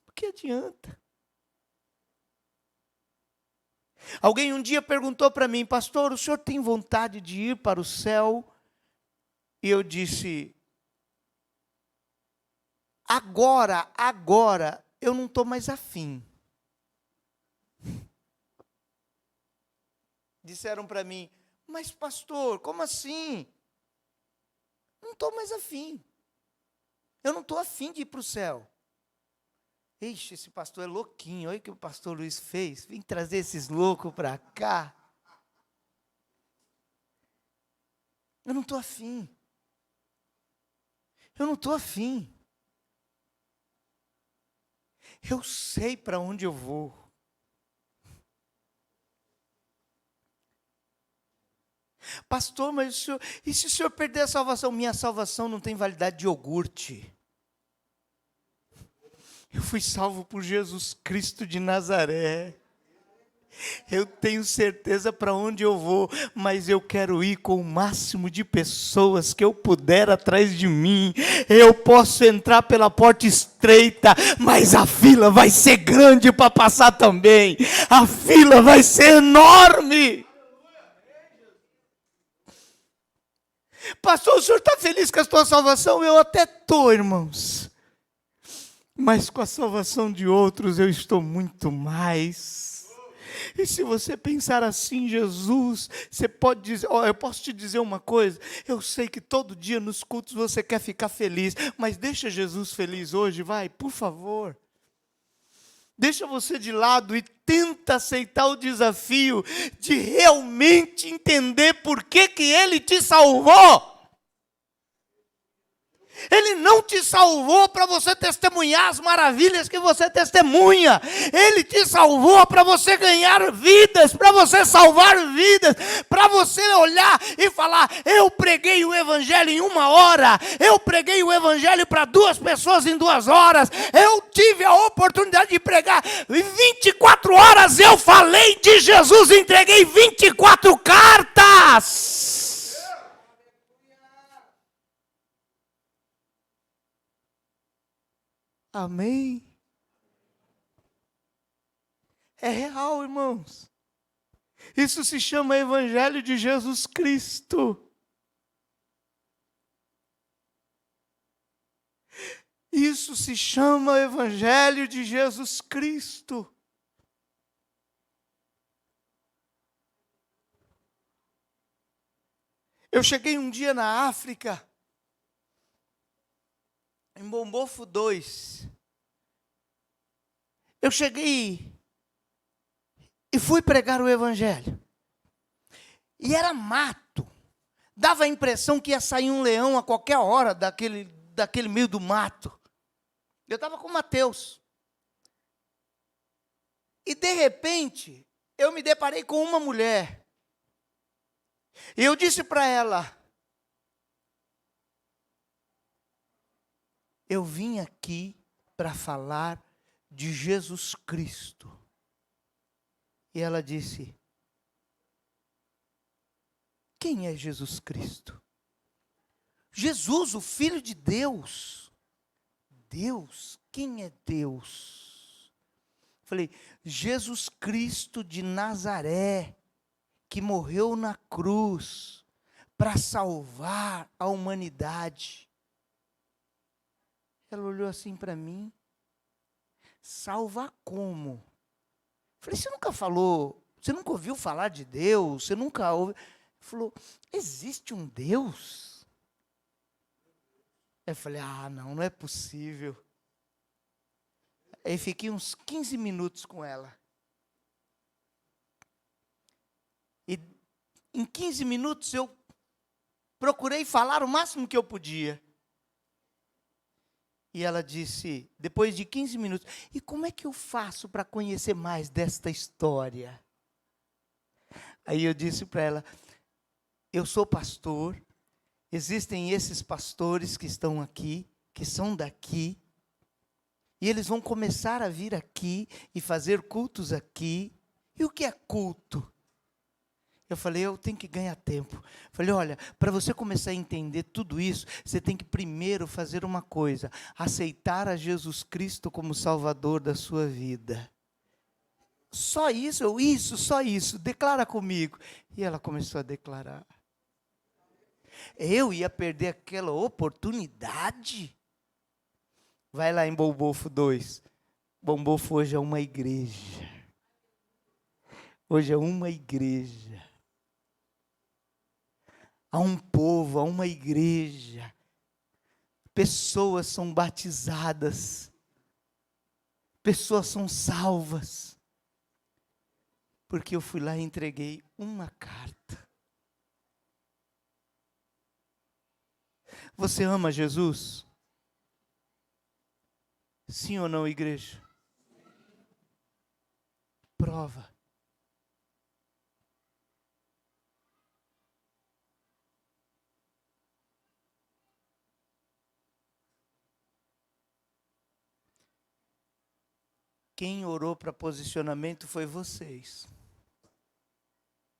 O que adianta? Alguém um dia perguntou para mim, pastor, o senhor tem vontade de ir para o céu? E eu disse, agora, eu não estou mais afim. Disseram para mim, mas pastor, como assim? Não estou mais afim. Eu não estou afim de ir para o céu. Ixi, esse pastor é louquinho. Olha o que o pastor Luiz fez. Vem trazer esses loucos para cá. Eu não estou afim. Eu não estou afim. Eu sei para onde eu vou. Pastor, mas e se o senhor perder a salvação? Minha salvação não tem validade de iogurte. Eu fui salvo por Jesus Cristo de Nazaré. Eu tenho certeza para onde eu vou, mas eu quero ir com o máximo de pessoas que eu puder atrás de mim. Eu posso entrar pela porta estreita, mas a fila vai ser grande para passar também. A fila vai ser enorme. Pastor, o senhor está feliz com a sua salvação? Eu até estou, irmãos. Mas com a salvação de outros eu estou muito mais. E se você pensar assim, Jesus, você pode dizer, eu posso te dizer uma coisa, eu sei que todo dia nos cultos você quer ficar feliz, mas deixa Jesus feliz hoje, vai, por favor. Deixa você de lado e tenta aceitar o desafio de realmente entender por que Ele te salvou. Ele não te salvou para você testemunhar as maravilhas que você testemunha. Ele te salvou para você ganhar vidas, para você salvar vidas, para você olhar e falar: eu preguei o evangelho em 1 hora, eu preguei o evangelho para 2 pessoas em 2 horas, eu tive a oportunidade de pregar em 24 horas, eu falei de Jesus, entreguei 24 cartas. Amém? É real, irmãos. Isso se chama Evangelho de Jesus Cristo. Isso se chama Evangelho de Jesus Cristo. Eu cheguei um dia na África, em Bombofo 2. Eu cheguei e fui pregar o evangelho. E era mato. Dava a impressão que ia sair um leão a qualquer hora daquele meio do mato. Eu estava com o Mateus. E de repente, eu me deparei com uma mulher. E eu disse para ela: eu vim aqui para falar de Jesus Cristo. E ela disse: quem é Jesus Cristo? Jesus, o Filho de Deus. Deus, quem é Deus? Falei: Jesus Cristo de Nazaré, que morreu na cruz para salvar a humanidade. Ela olhou assim para mim: salvar como? Falei: você nunca falou, você nunca ouviu falar de Deus? Você nunca ouviu? Falou: existe um Deus? Eu falei: não é possível. Aí fiquei uns 15 minutos com ela. E em 15 minutos eu procurei falar o máximo que eu podia. E ela disse, depois de 15 minutos: e como é que eu faço para conhecer mais desta história? Aí eu disse para ela: eu sou pastor, existem esses pastores que estão aqui, que são daqui, e eles vão começar a vir aqui e fazer cultos aqui. E o que é culto? Eu falei: eu tenho que ganhar tempo. Falei: olha, para você começar a entender tudo isso, você tem que primeiro fazer uma coisa: aceitar a Jesus Cristo como Salvador da sua vida. Só isso, só isso, declara comigo. E ela começou a declarar. Eu ia perder aquela oportunidade? Vai lá em Bombofo 2. Bombofo hoje é uma igreja. Hoje é uma igreja. Há um povo, há uma igreja. Pessoas são batizadas. Pessoas são salvas. Porque eu fui lá e entreguei uma carta. Você ama Jesus? Sim ou não, igreja? Prova. Quem orou para posicionamento foi vocês.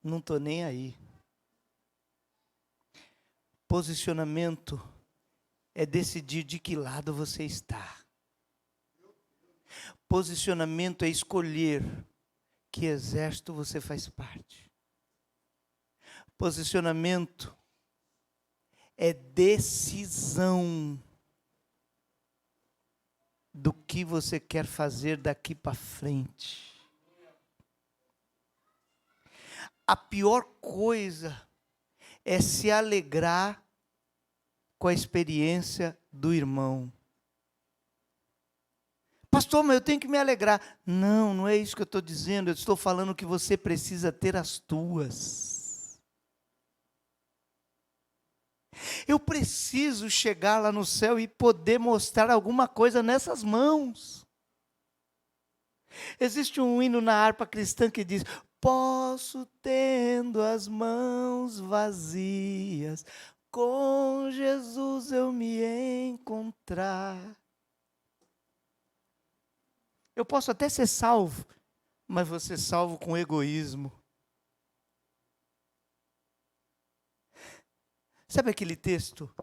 Não estou nem aí. Posicionamento é decidir de que lado você está. Posicionamento é escolher que exército você faz parte. Posicionamento é decisão do que você quer fazer daqui para frente. a pior coisa é se alegrar com a experiência do irmão. Pastor, mas eu tenho que me alegrar. Não, não é isso que eu estou dizendo. Eu estou falando que você precisa ter as tuas. Eu preciso chegar lá no céu e poder mostrar alguma coisa nessas mãos. Existe um hino na harpa cristã que diz: posso, tendo as mãos vazias, com Jesus eu me encontrar. Eu posso até ser salvo, mas vou ser salvo com egoísmo. Sabe aquele texto?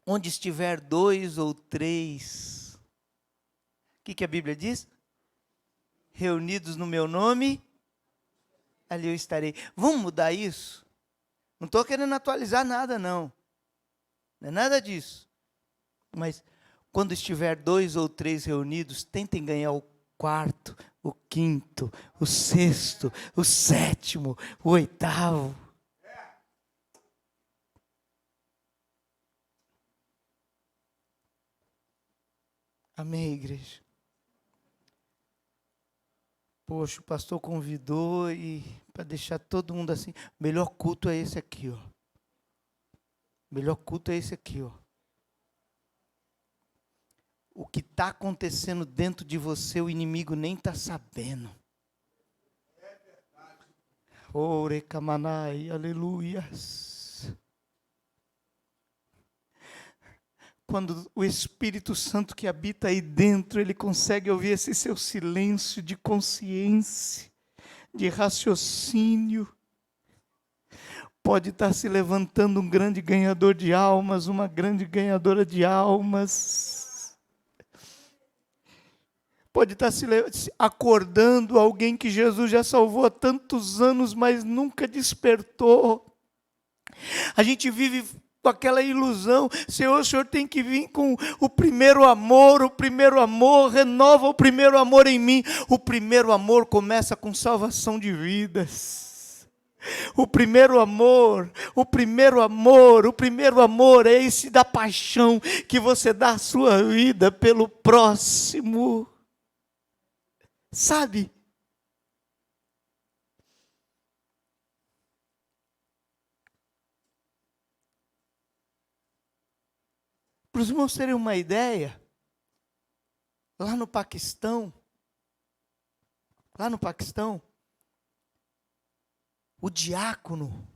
Onde estiver 2 ou 3, o que a Bíblia diz? Reunidos no meu nome, ali eu estarei. Vamos mudar isso? Não estou querendo atualizar nada, não. Não é nada disso. Mas quando estiver 2 ou 3 reunidos, tentem ganhar o 4º, o 5º, o 6º, o 7º, o 8º. Amém, igreja? Poxa, o pastor convidou e para deixar todo mundo assim, o melhor culto é esse aqui, ó. O melhor culto é esse aqui, ó. O que está acontecendo dentro de você, o inimigo nem está sabendo. Orecamanai, aleluias. Quando o Espírito Santo que habita aí dentro, ele consegue ouvir esse seu silêncio de consciência, de raciocínio. Pode estar se levantando um grande ganhador de almas, uma grande ganhadora de almas. Pode estar se acordando alguém que Jesus já salvou há tantos anos, mas nunca despertou. A gente vive com aquela ilusão: Senhor, o Senhor tem que vir com o primeiro amor, renova o primeiro amor em mim. O primeiro amor começa com salvação de vidas. O primeiro amor é esse da paixão que você dá a sua vida pelo próximo. Sabe? Para os irmãos terem uma ideia, lá no Paquistão, o diácono,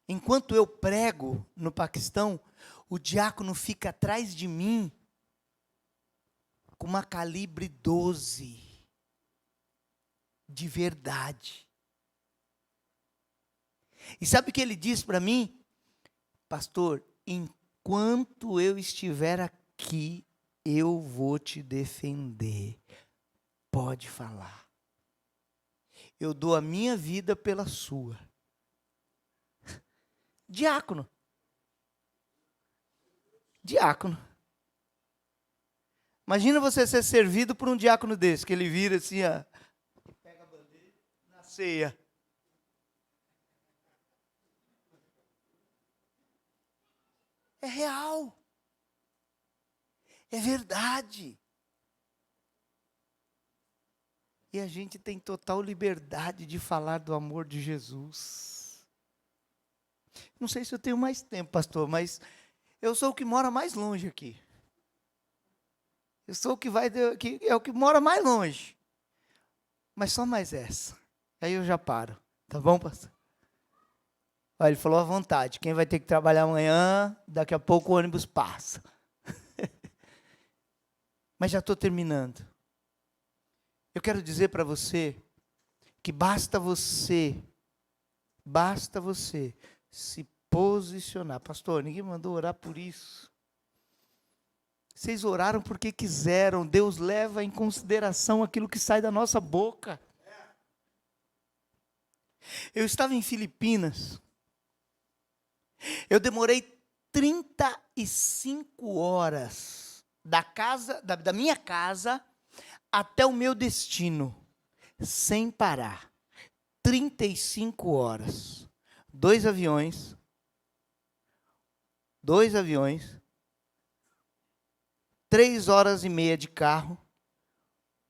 enquanto eu prego no Paquistão, o diácono fica atrás de mim com uma calibre 12, de verdade. E sabe o que ele diz para mim? Pastor, enquanto eu estiver aqui, eu vou te defender. Pode falar. Eu dou a minha vida pela sua. Diácono. Imagina você ser servido por um diácono desse, que ele vira assim, ó, pega a bandeja na ceia. É real. É verdade. E a gente tem total liberdade de falar do amor de Jesus. Não sei se eu tenho mais tempo, pastor, mas eu sou o que mora mais longe aqui. Eu sou o que é o que mora mais longe. Mas só mais essa. Aí eu já paro. Tá bom, pastor? Olha, ele falou à vontade. Quem vai ter que trabalhar amanhã, daqui a pouco o ônibus passa. Mas já estou terminando. Eu quero dizer para você que basta você se posicionar. Pastor, ninguém mandou orar por isso. Vocês oraram porque quiseram. Deus leva em consideração aquilo que sai da nossa boca. Eu estava em Filipinas. Eu demorei 35 horas da minha casa até o meu destino. sem parar. 35 horas. 2 aviões. 3 horas e meia de carro.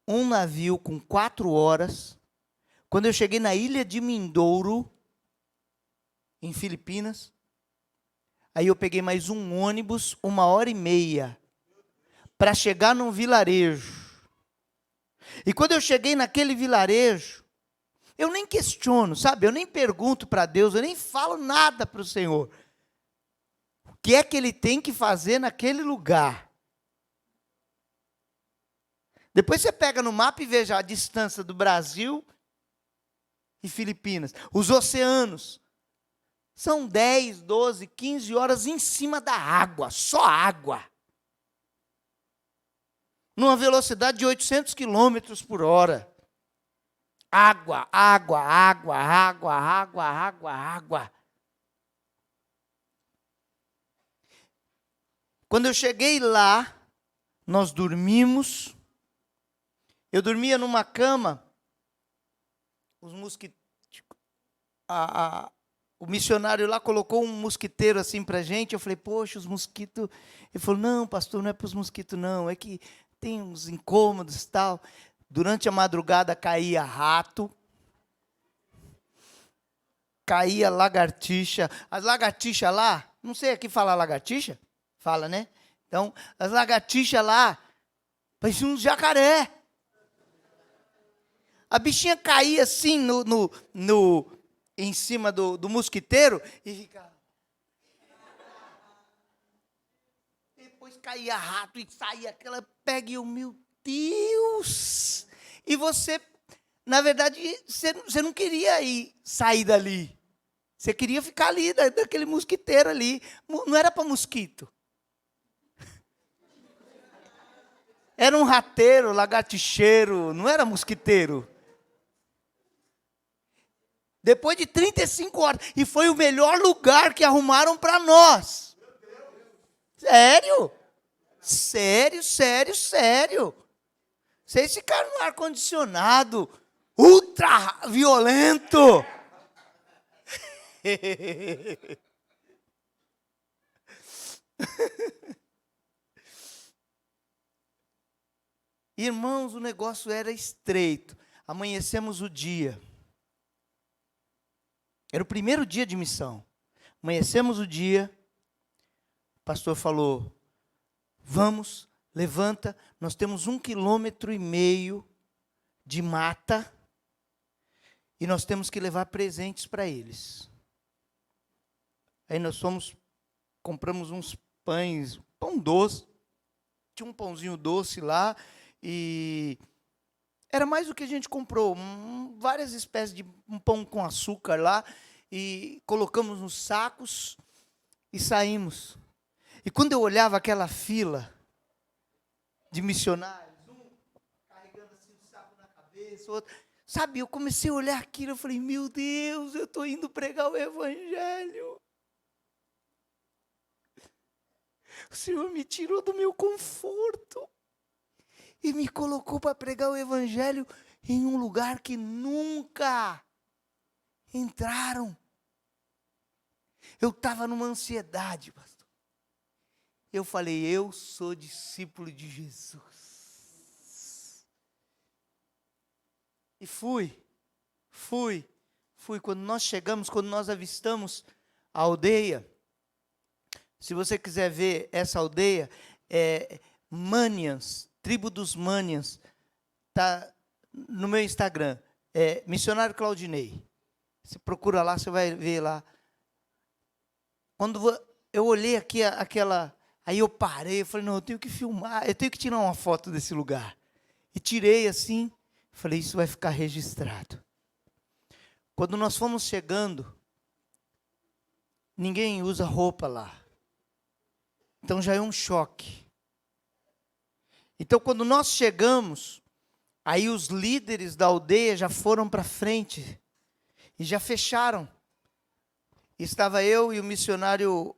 Um navio com 4 horas. Quando eu cheguei na ilha de Mindouro, em Filipinas, aí eu peguei mais um ônibus, 1h30, para chegar num vilarejo. E quando eu cheguei naquele vilarejo, eu nem questiono, sabe? Eu nem pergunto para Deus, eu nem falo nada para o Senhor. O que é que Ele tem que fazer naquele lugar? Depois você pega no mapa e veja a distância do Brasil e Filipinas. Os oceanos. São 10, 12, 15 horas em cima da água, só água. Numa velocidade de 800 quilômetros por hora. Água, água, água, água, água, água, água. Quando eu cheguei lá, nós dormimos. Eu dormia numa cama. Os mosquitos. O missionário lá colocou um mosquiteiro assim para a gente. Eu falei, poxa, os mosquitos. Ele falou, não, pastor, não é para os mosquitos, não. É que tem uns incômodos e tal. Durante a madrugada caía rato. Caía lagartixa. As lagartixas lá, não sei aqui falar lagartixa? Fala, né? Então, as lagartixas lá, pareciam um jacaré. A bichinha caía assim em cima do mosquiteiro e ficava. Depois caía rato e saía aquela pega e eu, meu Deus! E você, na verdade, você não queria sair dali. Você queria ficar ali, daquele mosquiteiro ali. Não era para mosquito. Era um rateiro, lagartixeiro, não era mosquiteiro. Depois de 35 horas. E foi o melhor lugar que arrumaram para nós. Sério? Sério, sério, sério. Vocês ficaram no ar-condicionado, ultra violento. Irmãos, o negócio era estreito. Amanhecemos o dia. Era o primeiro dia de missão. Amanhecemos o dia. O pastor falou, vamos, levanta. Nós temos 1,5 km de mata. E nós temos que levar presentes para eles. Aí nós compramos uns pães, pão doce. Tinha um pãozinho doce lá. E era mais do que a gente comprou, várias espécies de um pão com açúcar lá, e colocamos nos sacos e saímos. E quando eu olhava aquela fila de missionários, um carregando assim o saco na cabeça, outro, sabe, eu comecei a olhar aquilo, eu falei, meu Deus, eu estou indo pregar o Evangelho. O Senhor me tirou do meu conforto. E me colocou para pregar o Evangelho em um lugar que nunca entraram. Eu estava numa ansiedade, pastor. Eu falei, eu sou discípulo de Jesus. E fui. Quando nós chegamos, quando nós avistamos a aldeia, se você quiser ver essa aldeia, é Manians, Tribo dos Manians, está no meu Instagram, Missionário Claudinei. Você procura lá, você vai ver lá. Quando eu olhei aqui aí eu parei, eu falei, não, eu tenho que filmar, eu tenho que tirar uma foto desse lugar. E tirei assim, falei, isso vai ficar registrado. Quando nós fomos chegando, ninguém usa roupa lá. Então já é um choque. Então, quando nós chegamos, aí os líderes da aldeia já foram para frente e já fecharam. Estava eu e o missionário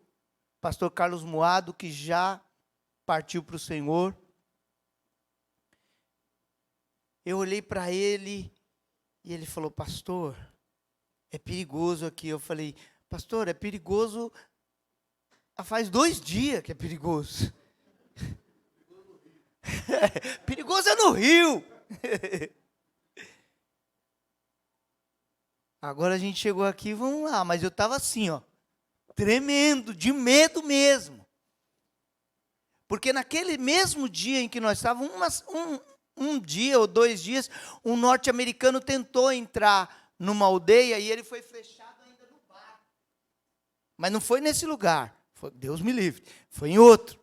pastor Carlos Moado, que já partiu para o Senhor. Eu olhei para ele E ele falou, pastor, é perigoso aqui. Eu falei, pastor, é perigoso, faz 2 dias que é perigoso. Perigoso é no Rio. Agora a gente chegou aqui, vamos lá. Mas eu estava assim, ó, tremendo, de medo mesmo. Porque naquele mesmo dia em que nós estávamos, um dia ou 2 dias, um norte-americano tentou entrar numa aldeia e ele foi flechado ainda no bar. Mas não foi nesse lugar, Deus me livre, foi em outro.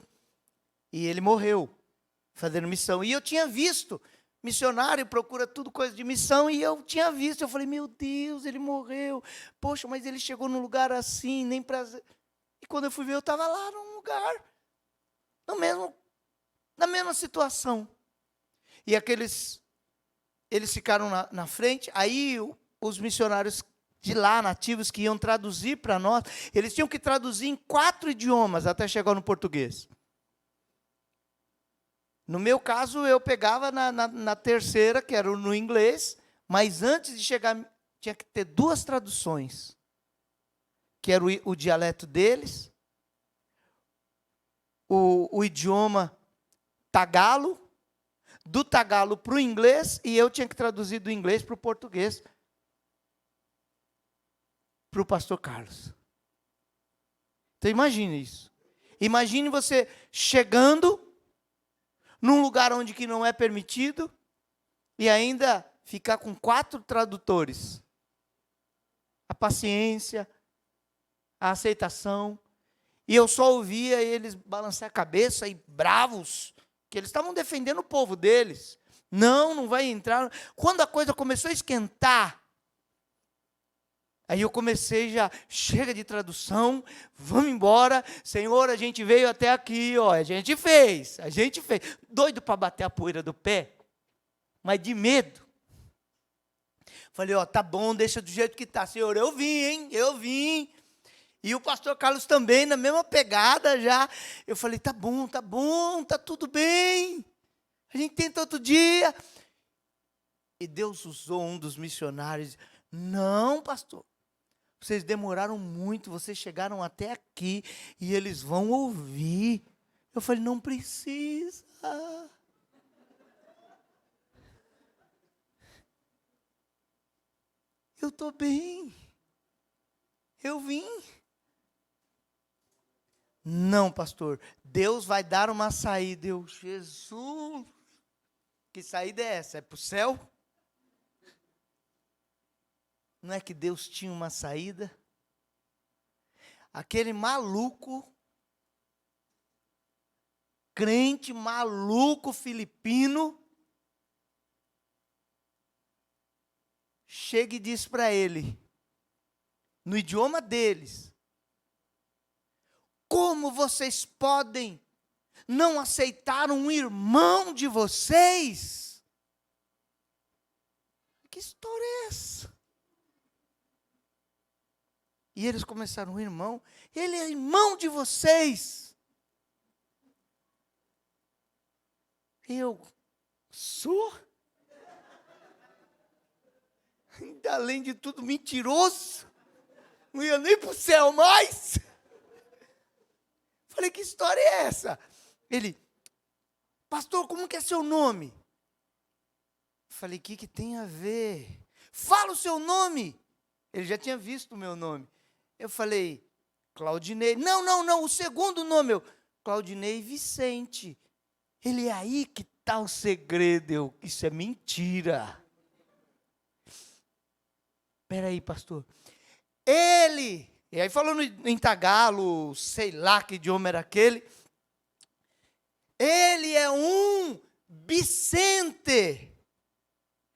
E ele morreu, fazendo missão. E eu tinha visto, missionário procura tudo coisa de missão, e eu tinha visto, eu falei, meu Deus, ele morreu. Poxa, mas ele chegou num lugar assim, nem prazer. E quando eu fui ver, eu estava lá num lugar, na mesma situação. E eles ficaram na frente, aí os missionários de lá, nativos, que iam traduzir para nós, eles tinham que traduzir em 4 idiomas até chegar no português. No meu caso, eu pegava na terceira, que era no inglês, mas antes de chegar, tinha que ter 2 traduções, que era o dialeto deles, o idioma tagalo, do tagalo para o inglês, e eu tinha que traduzir do inglês para o português, para o pastor Carlos. Então imagine isso. Imagine você chegando num lugar onde que não é permitido, e ainda ficar com 4 tradutores. A paciência, a aceitação. E eu só ouvia eles balançar a cabeça e bravos, que eles estavam defendendo o povo deles. Não vai entrar. Quando a coisa começou a esquentar, aí eu comecei já, chega de tradução, vamos embora. Senhor, a gente veio até aqui, ó, a gente fez. Doido para bater a poeira do pé, mas de medo. Falei, ó, tá bom, deixa do jeito que tá. Senhor, eu vim, hein, eu vim. E o pastor Carlos também, na mesma pegada já. Eu falei, tá bom, tá tudo bem. A gente tenta outro dia. E Deus usou um dos missionários. Não, pastor. Vocês demoraram muito, vocês chegaram até aqui e eles vão ouvir. Eu falei, não precisa. Eu estou bem. Eu vim. Não, pastor, Deus vai dar uma saída. Jesus, que saída é essa? É para o céu? Não é que Deus tinha uma saída? Aquele maluco, crente maluco filipino, chega e diz para ele, no idioma deles, como vocês podem não aceitar um irmão de vocês? Que história é essa? E eles começaram, irmão, ele é irmão de vocês. Eu sou? Ainda além de tudo, mentiroso. Não ia nem para o céu mais. Falei, que história é essa? Ele, pastor, como que é seu nome? Falei, o que tem a ver? Fala o seu nome. Ele já tinha visto o meu nome. Eu falei, Claudinei. Não, o segundo nome. Claudinei Vicente. Ele, é aí que está o segredo. Isso é mentira. Espera aí, pastor. Ele, e aí falando em tagalo, sei lá que idioma era aquele. Ele é um Vicente.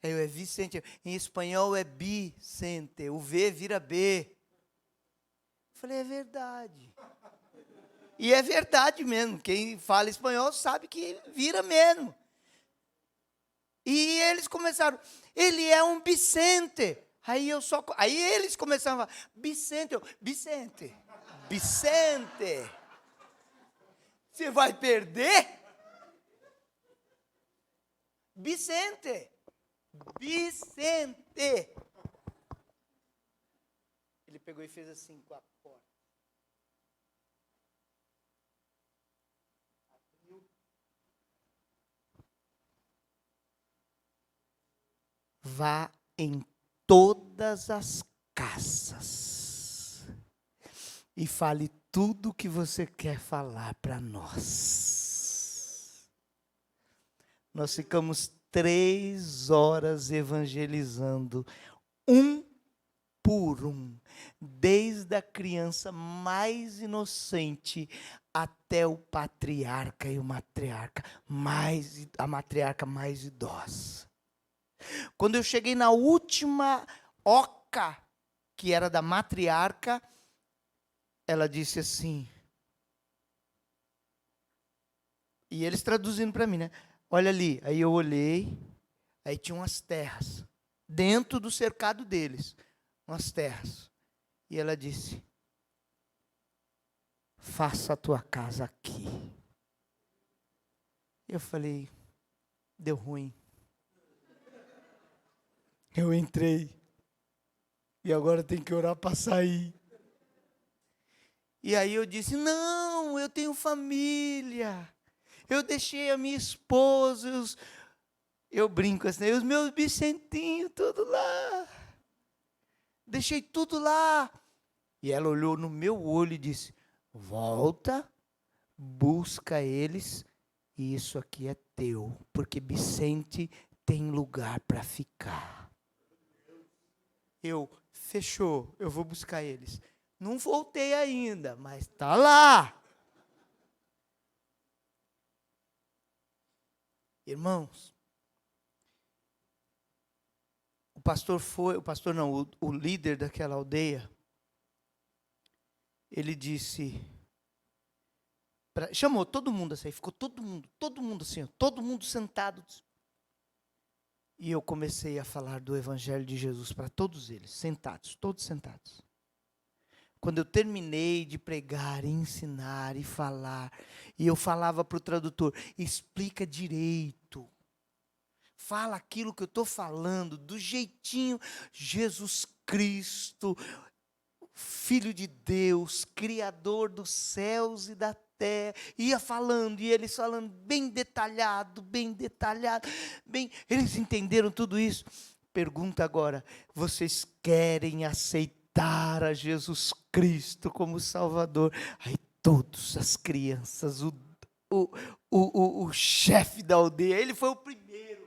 É Vicente. Em espanhol é Vicente. O V vira B. Eu falei, é verdade. E é verdade mesmo. Quem fala espanhol sabe que vira mesmo. E eles começaram, ele é um Vicente. Aí eles começaram a falar, Vicente. Você vai perder? Vicente. Vicente! Ele pegou e fez assim com a porta. Abriu. Vá em todas as casas e fale tudo o que você quer falar para nós. Nós ficamos 3 horas evangelizando, um por um, desde a criança mais inocente até o patriarca e a matriarca mais idosa. Quando eu cheguei na última oca, que era da matriarca, ela disse assim, e eles traduzindo para mim, né? Olha ali. Aí eu olhei, aí tinha umas terras, dentro do cercado deles, umas terras. E ela disse, faça a tua casa aqui. Eu falei, deu ruim. Eu entrei, e agora tem que orar para sair. E aí eu disse, não, eu tenho família. Eu deixei a minha esposa, eu brinco assim, os meus bicentinhos, tudo lá. Deixei tudo lá. E ela olhou no meu olho e disse, volta, busca eles, e isso aqui é teu, porque Vicente tem lugar para ficar. Fechou, eu vou buscar eles. Não voltei ainda, mas está lá. Irmãos, o líder daquela aldeia, ele disse, chamou todo mundo assim, ficou todo mundo assim, todo mundo sentado. E eu comecei a falar do Evangelho de Jesus para todos eles, sentados, todos sentados. Quando eu terminei de pregar, ensinar e falar, e eu falava para o tradutor, explica direito. Fala aquilo que eu estou falando, do jeitinho. Jesus Cristo, Filho de Deus, Criador dos céus e da terra. Ia falando, e eles falando bem detalhado, bem. Eles entenderam tudo isso? Pergunta agora, vocês querem aceitar a Jesus Cristo como Salvador? Aí todas as crianças, o chefe da aldeia, ele foi o primeiro.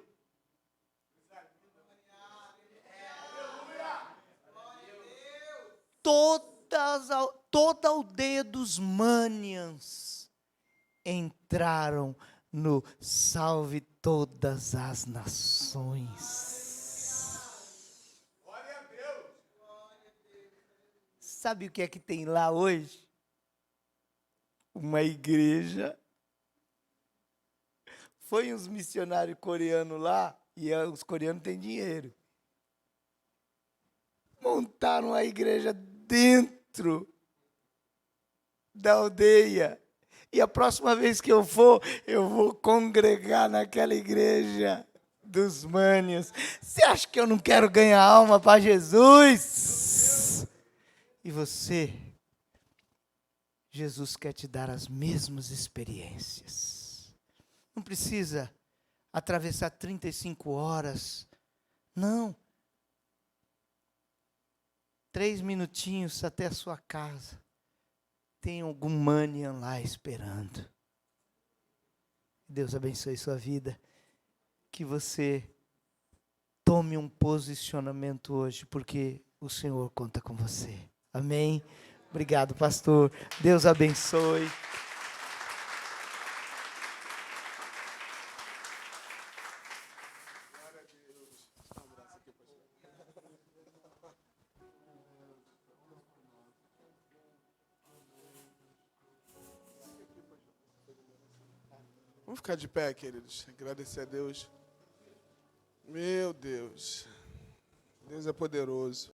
Toda a aldeia dos Manians entraram no Salve Todas as Nações. Sabe o que é que tem lá hoje? Uma igreja. Foi uns missionários coreanos lá, e os coreanos têm dinheiro. Montaram a igreja dentro da aldeia. E a próxima vez que eu vou congregar naquela igreja dos Manians. Você acha que eu não quero ganhar alma para Jesus? E você, Jesus quer te dar as mesmas experiências. Não precisa atravessar 35 horas. Não. 3 minutinhos até a sua casa. Tem algum Manian lá esperando. Deus abençoe sua vida. Que você tome um posicionamento hoje, porque o Senhor conta com você. Amém? Obrigado, pastor. Deus abençoe.
Vamos ficar de pé, queridos. Agradecer a Deus. Meu Deus. Deus é poderoso.